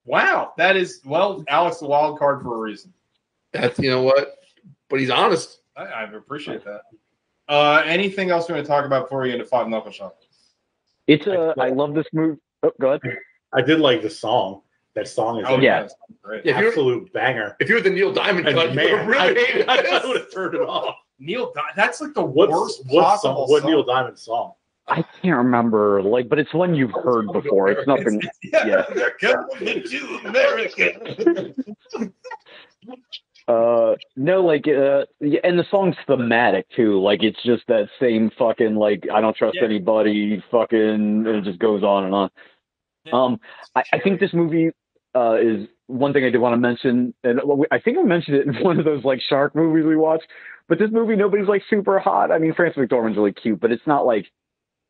Wow. That is, well, Alex the wild card for a reason.
That's, you know what? But he's honest.
I appreciate that. Anything else we're going to talk about before we get into Five Knuckle Shuffle?
I love this movie. Oh, go ahead.
I did like the song. That song is
great.
Absolute banger.
If you were the Neil Diamond cut,
man,
you would really hate it.
I would have turned it off.
That's like the worst possible
what
song.
Neil Diamond song?
I can't remember, but it's one you've heard before. It's nothing. Yeah.
They're coming to America.
No, and the song's thematic too. Like, it's just that same fucking, like, I don't trust anybody, fucking, and it just goes on and on. I think this movie is one thing I did want to mention, and I think I mentioned it in one of those, like, shark movies we watched, but this movie, nobody's, like, super hot. I mean, Frances McDormand's really cute, but it's not, like,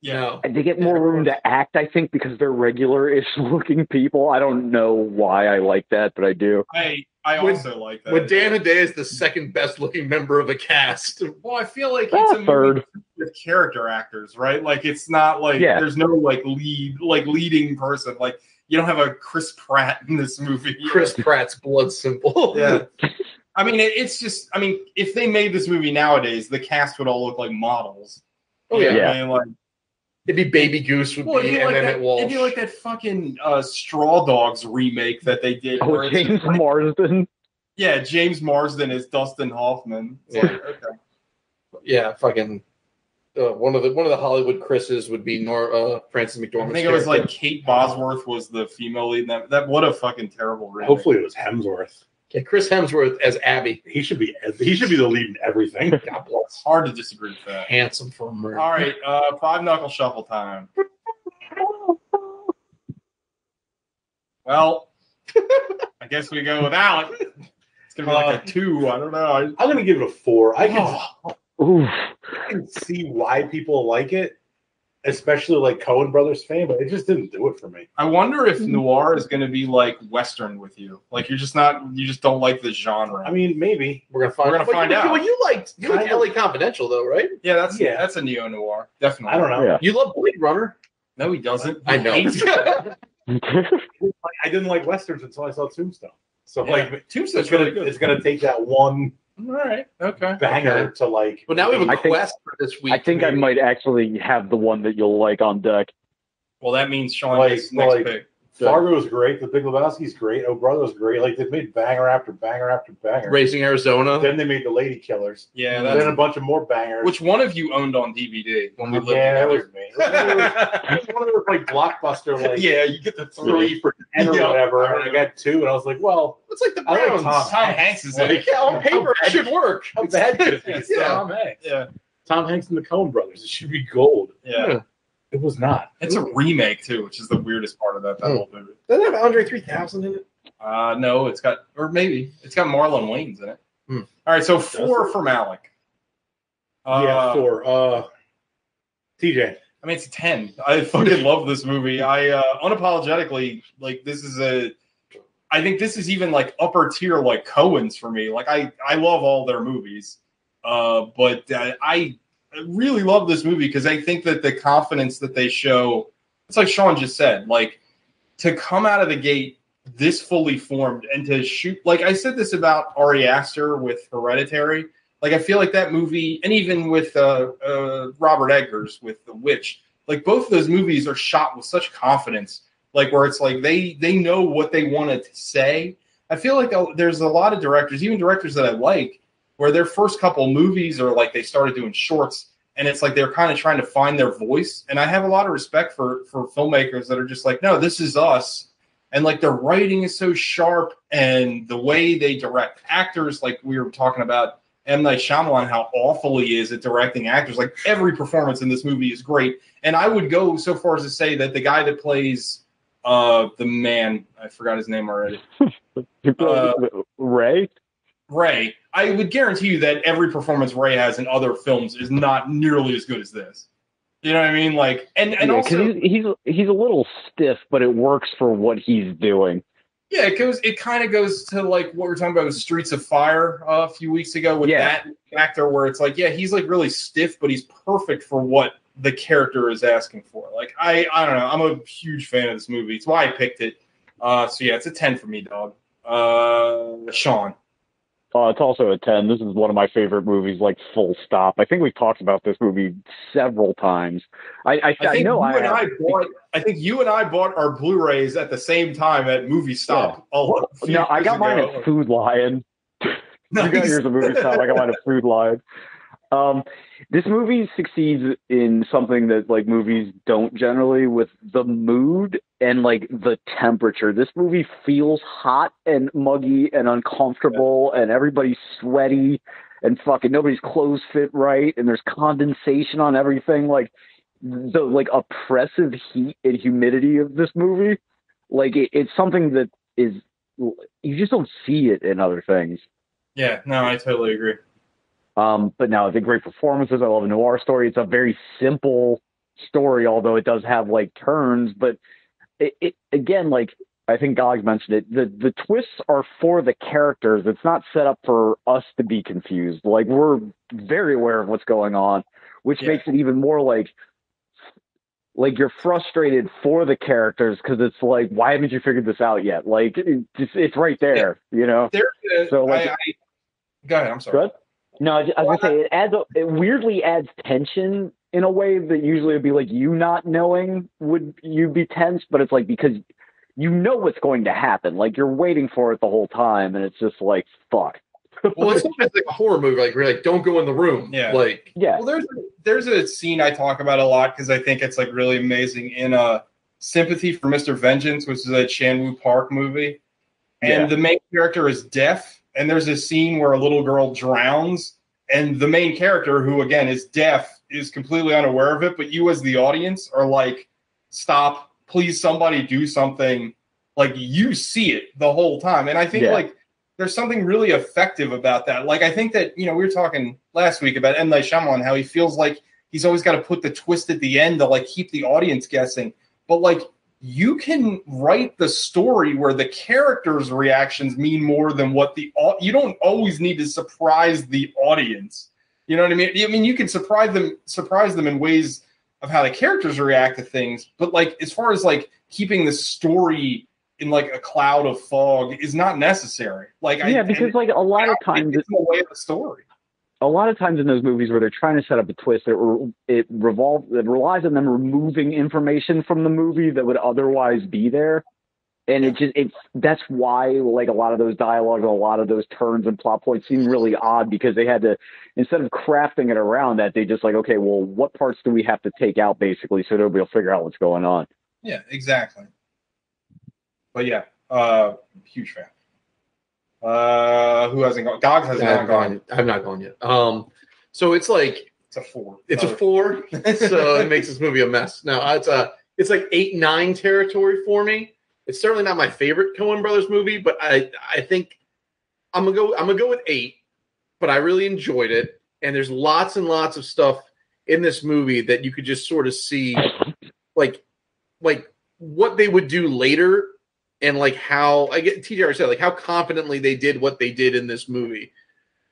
they get more room to act, I think, because they're regular-ish looking people. I don't know why I like that, but I do.
I also like that.
When Dan Hedaya is the second best looking member of a cast.
Well, I feel like it's a
third
movie with character actors, right? Like, it's not like there's no leading person. Like, you don't have a Chris Pratt in this movie.
Chris Pratt's blood symbol.
Yeah. I mean, it's just, if they made this movie nowadays, the cast would all look like models.
Oh, yeah.
I mean, like,
it'd be Baby Goose would be Emmett Walsh.
It'd be like that fucking Straw Dogs remake that they did.
Oh, James Marsden.
Yeah, James Marsden is Dustin Hoffman. It's like, okay.
Yeah, fucking one of the Hollywood Chris's would be Frances McDormand.
I think it was like Kate Bosworth was the female lead. That what a fucking terrible remake.
Hopefully it was Hemsworth.
Yeah, Chris Hemsworth as Abby.
He should be the lead in everything.
God bless.
Hard to disagree with that.
Handsome for a murder.
All right, Five Knuckle Shuffle time. Well, I guess we go with Alec. It's gonna be like a 2. I don't know.
I'm gonna give it a 4. I can see why people like it, especially like Coen Brothers fame, but it just didn't do it for me.
I wonder if noir is going to be like Western with you. Like, you just don't like the genre.
I mean, maybe
we're gonna find out. Well, you like LA Confidential though, right?
Yeah, that's a neo noir. Definitely.
I don't know.
Yeah.
You love Blade Runner?
No, he doesn't.
I know.
I didn't like westerns until I saw Tombstone. So
Tombstone's
it's gonna take that one.
All right. Okay.
Banger to like.
But now we have a quest for this week.
I think I might actually have the one that you'll like on deck.
Well, that means Sean gets next pick.
Fargo's great. The Big Lebowski's great. Oh Brother's great. Like they've made banger after banger after banger.
Raising Arizona.
Then they made The Lady Killers.
Yeah,
and then a bunch of more bangers.
Which one of you owned on DVD when we lived
that
together?
was me. It was one of those like blockbuster, like
Yeah, you get the
3 for 10 or whatever, and I got 2, and I was like, well,
It's like the
I like
Browns.
Tom
Hanks is in
Like,
it.
Yeah, on paper it should work.
how bad could it be? It's
Yeah.
Tom Hanks.
Yeah,
Tom Hanks and the Coen Brothers. It should be gold.
yeah.
It was not.
It's a remake too, which is the weirdest part of that whole movie.
Doesn't it have Andre 3000 in it?
No, it's got Marlon Wayans in it. All right, so 4 for Malik.
Yeah, 4. TJ.
I mean, it's a 10. I fucking love this movie. I unapologetically like. I think this is even like upper tier like Coen's for me. Like I love all their movies, but I really love this movie because I think that the confidence that they show, it's like Sean just said, like to come out of the gate this fully formed and to shoot, like I said this about Ari Aster with Hereditary. Like I feel like that movie, and even with Robert Eggers with The Witch, like both of those movies are shot with such confidence, like where it's like they know what they wanted to say. I feel like there's a lot of directors, even directors that I like, where their first couple movies are like they started doing shorts, and it's like they're kind of trying to find their voice. And I have a lot of respect for filmmakers that are just like, no, this is us. And like their writing is so sharp, and the way they direct actors, like we were talking about M. Night Shyamalan, how awful he is at directing actors. Like every performance in this movie is great. And I would go so far as to say that the guy that plays the man, I forgot his name already. Ray. I would guarantee you that every performance Ray has in other films is not nearly as good as this. You know what I mean? Like, and also
he's a little stiff, but it works for what he's doing.
Yeah, it kind of goes to like what we were talking about with Streets of Fire a few weeks ago with that actor, where it's like, yeah, he's like really stiff, but he's perfect for what the character is asking for. Like, I don't know, I'm a huge fan of this movie. It's why I picked it. So yeah, it's a 10 for me, dog. Sean.
It's also a 10. This is one of my favorite movies, like full stop. I think we've talked about this movie several times. I think you and I bought our Blu-rays at the same time at Movie Stop.
Yeah.
No, I got mine at Food Lion.
Nice.
You got yours at Movie Stop. I got mine at Food Lion. This movie succeeds in something that like movies don't generally, with the mood and like the temperature. This movie feels hot and muggy and uncomfortable, and everybody's sweaty, and fucking nobody's clothes fit right, and there's condensation on everything. Like the like oppressive heat and humidity of this movie, like it's something that is, you just don't see it in other things.
Yeah, no, I totally agree.
But no, the great performances. I love a noir story. It's a very simple story, although it does have like turns. But it again, like I think Gog mentioned it, the twists are for the characters. It's not set up for us to be confused. Like we're very aware of what's going on, which makes it even more like you're frustrated for the characters because it's like, why haven't you figured this out yet? Like it's right there, you know.
So like, go ahead. I'm sorry.
Good. No, I was gonna say it weirdly adds tension in a way that usually would be like you not knowing would you be tense, but it's like because you know what's going to happen, like you're waiting for it the whole time, and it's just like fuck.
Well, it's sometimes like a horror movie, like we're like, don't go in the room.
Yeah,
like
Well, there's a scene I talk about a lot because I think it's like really amazing in Sympathy for Mr. Vengeance, which is a Chan-Wook Park movie, and the main character is deaf. And there's a scene where a little girl drowns, and the main character, who again is deaf, is completely unaware of it. But you, as the audience, are like, "Stop! Please, somebody do something!" Like you see it the whole time, and I think like there's something really effective about that. Like I think that we were talking last week about M. Night Shyamalan, how he feels like he's always got to put the twist at the end to like keep the audience guessing, but like. You can write the story where the characters' reactions mean more than what you don't always need to surprise the audience. You know what I mean? I mean, you can surprise them in ways of how the characters react to things, but like as far as like keeping the story in like a cloud of fog is not necessary. Like
because like a lot of times
it's in the way of the story.
A lot of times in those movies where they're trying to set up a twist, it relies on them removing information from the movie that would otherwise be there. And that's why like a lot of those dialogue and a lot of those turns and plot points seem really odd, because they had to, instead of crafting it around that, they just like, okay, well, what parts do we have to take out basically so nobody will figure out what's going on?
Yeah, exactly. But yeah, huge fan. Who hasn't gone? Dogs hasn't gone.
I've not gone yet. So it's like
it's a 4.
It's a 4. So it makes this movie a mess. No, it's like 8-9 territory for me. It's certainly not my favorite Coen Brothers movie, but I think I'm gonna go with 8. But I really enjoyed it, and there's lots and lots of stuff in this movie that you could just sort of see, like what they would do later, and like how TJ said, like how confidently they did what they did in this movie,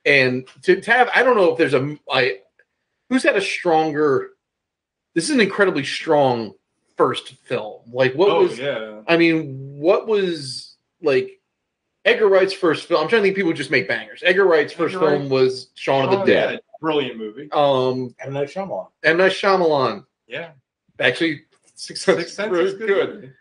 and to have, I don't know if there's who's had a stronger. This is an incredibly strong first film. Like what was?
Yeah.
I mean, what was like Edgar Wright's first film? I'm trying to think. People who just make bangers. Edgar Wright's first film was Shaun of the Dead.
Yeah, brilliant movie.
M. Night Shyamalan.
M. Night Shyamalan.
Yeah.
Actually, Sixth Sense is good.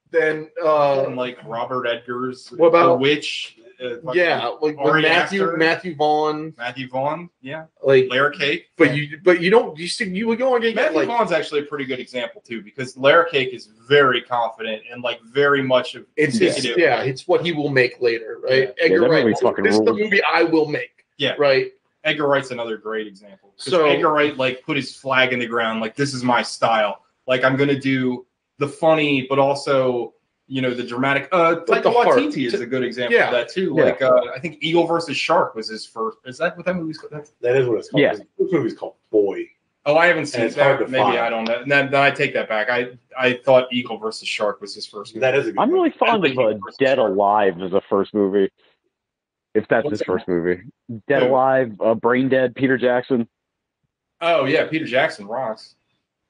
Then
and like Robert Edgar's
what about
The Witch?
Like with Matthew Vaughn.
Matthew Vaughn, yeah.
Like
Layer Cake.
But you would go and get
Matthew Vaughn's actually a pretty good example too, because Layer Cake is very confident and like very much of
it's what he will make later, right?
Yeah.
Edgar Wright. This is the
rules.
movie I will make.
Yeah.
Right.
Edgar Wright's another great example.
So
Edgar Wright like put his flag in the ground, like this is my style. Like I'm gonna do the funny, but also the dramatic. Like
the heart.
Waititi is a good example of that too.
Yeah.
Like I think Eagle versus Shark was his first. Is that what that movie's called?
That is what it's called.
Yeah.
This movie's called Boy.
Oh, I haven't seen
it's
it.
hard to
Maybe
find.
I don't know. Then I take that back. I thought Eagle versus Shark was his first movie.
That is a good
I'm really
movie.
fond of Dead Alive as a first movie. If that's his first movie. Dead Alive, Brain Dead, Peter Jackson.
Oh yeah, Peter Jackson rocks.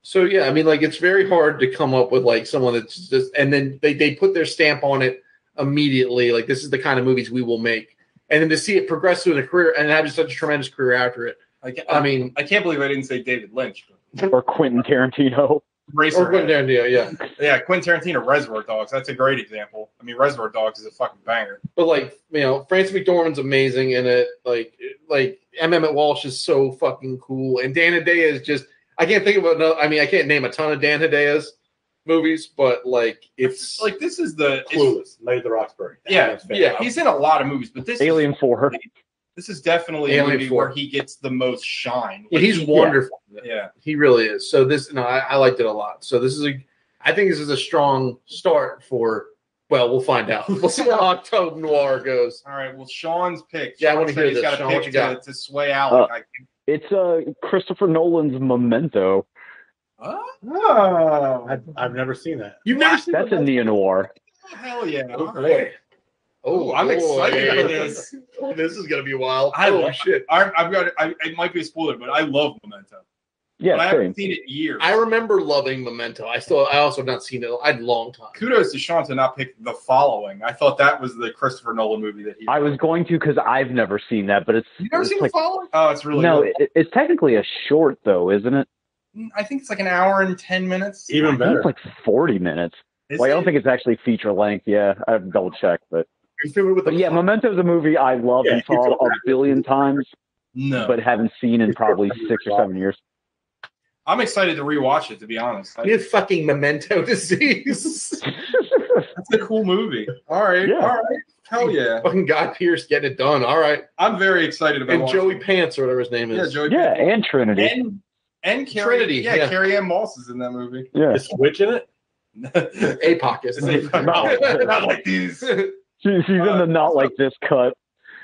So yeah, I mean, like it's very hard to come up with like someone that's just, and then they put their stamp on it immediately. Like this is the kind of movies we will make, and then to see it progress through a career and have such a tremendous career after it.
I can't believe I didn't say David Lynch
or Quentin Tarantino.
Or Quentin Tarantino,
yeah, Quentin Tarantino, Reservoir Dogs. That's a great example. I mean, Reservoir Dogs is a fucking banger.
But like Francis McDormand's amazing in it. Like Emmett Walsh is so fucking cool, and Dan Hedaya is just. I can't think of another. I mean, I can't name a ton of Dan Hedaya's movies, but like it's
like this is the
Clueless, Night at the Roxbury.
Yeah. He's in a lot of movies, but this
Alien 4.
This is definitely
Alien
a movie
4.
where he gets the most shine.
Yeah, he's wonderful.
Yeah,
he really is. So I liked it a lot. So I think this is a strong start for. Well, we'll find out. We'll see how Octobnior goes.
All right. Well, Sean's pick.
Yeah, I want to hear this.
He's got
Sean,
a
what
pick
you got?
to sway Alec.
It's Christopher Nolan's Memento.
Oh,
I've never seen that.
You've never seen
That's a neo-noir.
hell yeah!
Okay. Oh,
I'm excited for this.
Oh, this is gonna be wild.
Shit! I've got. It might be a spoiler, but I love Memento.
Yeah,
but I
same.
haven't seen it in years.
I remember loving Memento. I also have not seen it. I had a long time.
Kudos to Sean to not pick The Following. I thought that was the Christopher Nolan movie that he.
I was going to because I've never seen that, but it's.
You never seen
like,
The Following? Oh, it's really
no.
good.
It's technically a short though, isn't it?
I think it's like an hour and 10 minutes.
Even
I think
better.
it's like 40 minutes.
Is
I don't
it?
think it's actually feature length. Yeah, I've double checked, but
With
yeah, Memento's a movie I love and saw a billion times,
No,
but haven't seen in probably 6 or 7 years.
I'm excited to rewatch it. To be honest,
You have fucking Memento disease.
That's a cool movie. All right,
Yeah.
all right, hell yeah!
Fucking Guy Pearce getting it done. All right.
I'm very excited about
And
watching
Joey
it.
Pants or whatever his name
Yeah,
is.
Joey.
Yeah,
Pants.
and Trinity.
And Carrie,
Trinity,
Yeah,
yeah.
Carrie Ann Moss is in that movie.
Yeah,
Is Switch in it?
APOC is.
Not like these.
she's in the not like this cut.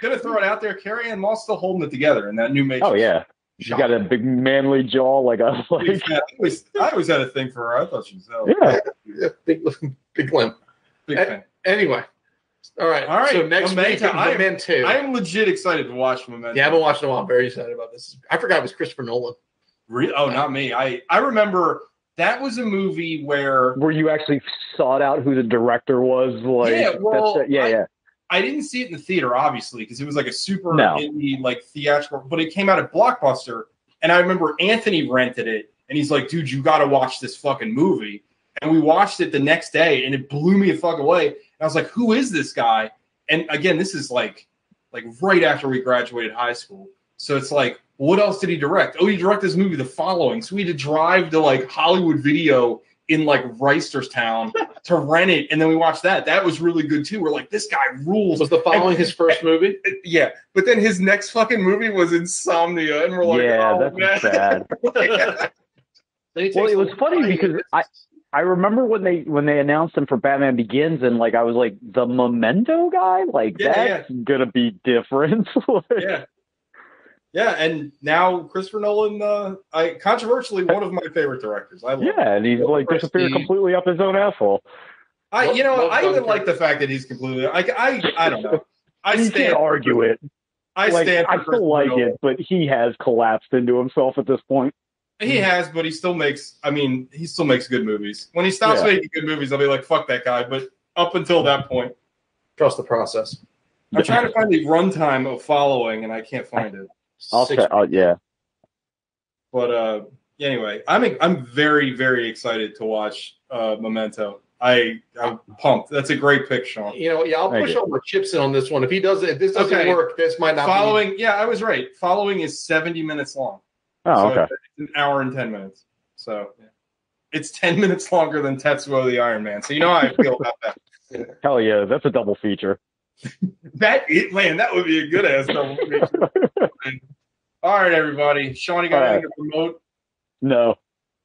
Gonna throw it out there. Carrie Ann Moss still holding it together in that new Matrix.
Oh yeah, she's got a big manly jaw like a like.
I always had a thing for her. I thought she was
Yeah,
Yeah, big limp.
big fan.
Anyway. All right.
All right,
So next
Memento.
week, Memento.
I am legit excited to watch Memento.
Yeah, I haven't watched it in a while. I'm very excited about this. I forgot it was Christopher Nolan.
Really? Oh, not me. I remember that was a movie where
where you actually sought out who the director was. Like,
Yeah, well,
yeah.
I didn't see it in the theater, obviously, because it was like a super
No.
indie, like theatrical. But it came out at Blockbuster, and I remember Anthony rented it, and he's like, "Dude, you got to watch this fucking movie." And we watched it the next day, and it blew me the fuck away. And I was like, who is this guy? And again, this is like right after we graduated high school. So it's like, what else did he direct? Oh, he directed this movie, The Following. So we had to drive to like Hollywood Video in like Reisterstown to rent it, and then we watched that. That was really good too. We're like, this guy rules.
Was The Following his first movie?
Yeah, but then his next fucking movie was Insomnia, and we're like,
yeah,
oh,
that's
man.
bad. Well, it was funny because I remember when they announced him for Batman Begins, and like I was like, the Memento guy, like that's gonna be different.
Yeah, and now Christopher Nolan, controversially one of my favorite directors. I love him.
And he's like disappeared completely up his own asshole.
I even like the fact that he's completely. I don't know.
You can't argue it. I still like it, but he has collapsed into himself at this point.
He has, but he still makes good movies. When he stops making good movies, I'll be like, fuck that guy. But up until that point,
trust the process.
I'm trying to find the runtime of Following, and I can't find it.
Yeah.
But anyway, I'm very, very excited to watch Memento. I'm pumped. That's a great pick, Sean.
I'll push all my chips in on this one. If this doesn't work, this might not
be. Yeah, I was right. Following is 70 minutes long.
Oh, okay.
It's an hour and 10 minutes. So it's 10 minutes longer than Tetsuo the Iron Man. So you know how I feel about that.
Hell yeah, that's a double feature.
That would be a good ass double feature. All right, everybody. Sean, you got anything to promote?
No.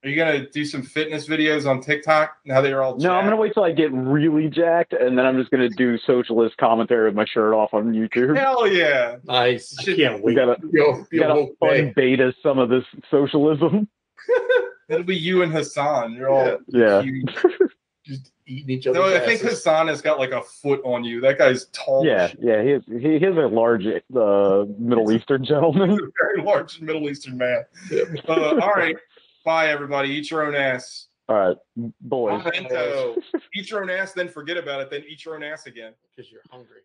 Are you gonna do some fitness videos on TikTok now that you're all jacked?
No, I'm gonna wait till I get really jacked, and then I'm just gonna do socialist commentary with my shirt off on YouTube.
Hell yeah!
Nice.
I can't wait.
Gotta unbeta some of this socialism.
It'll be you and Hassan. You're all huge.
Just eating each other.
No, I think Hassan has got like a foot on you. That guy's tall.
Yeah. He is a large Middle Eastern gentleman.
He's a very large Middle Eastern man. All right. Bye, everybody. Eat your own ass.
All right, boys.
Memento. Eat your own ass, then forget about it, then eat your own ass again.
Because you're hungry.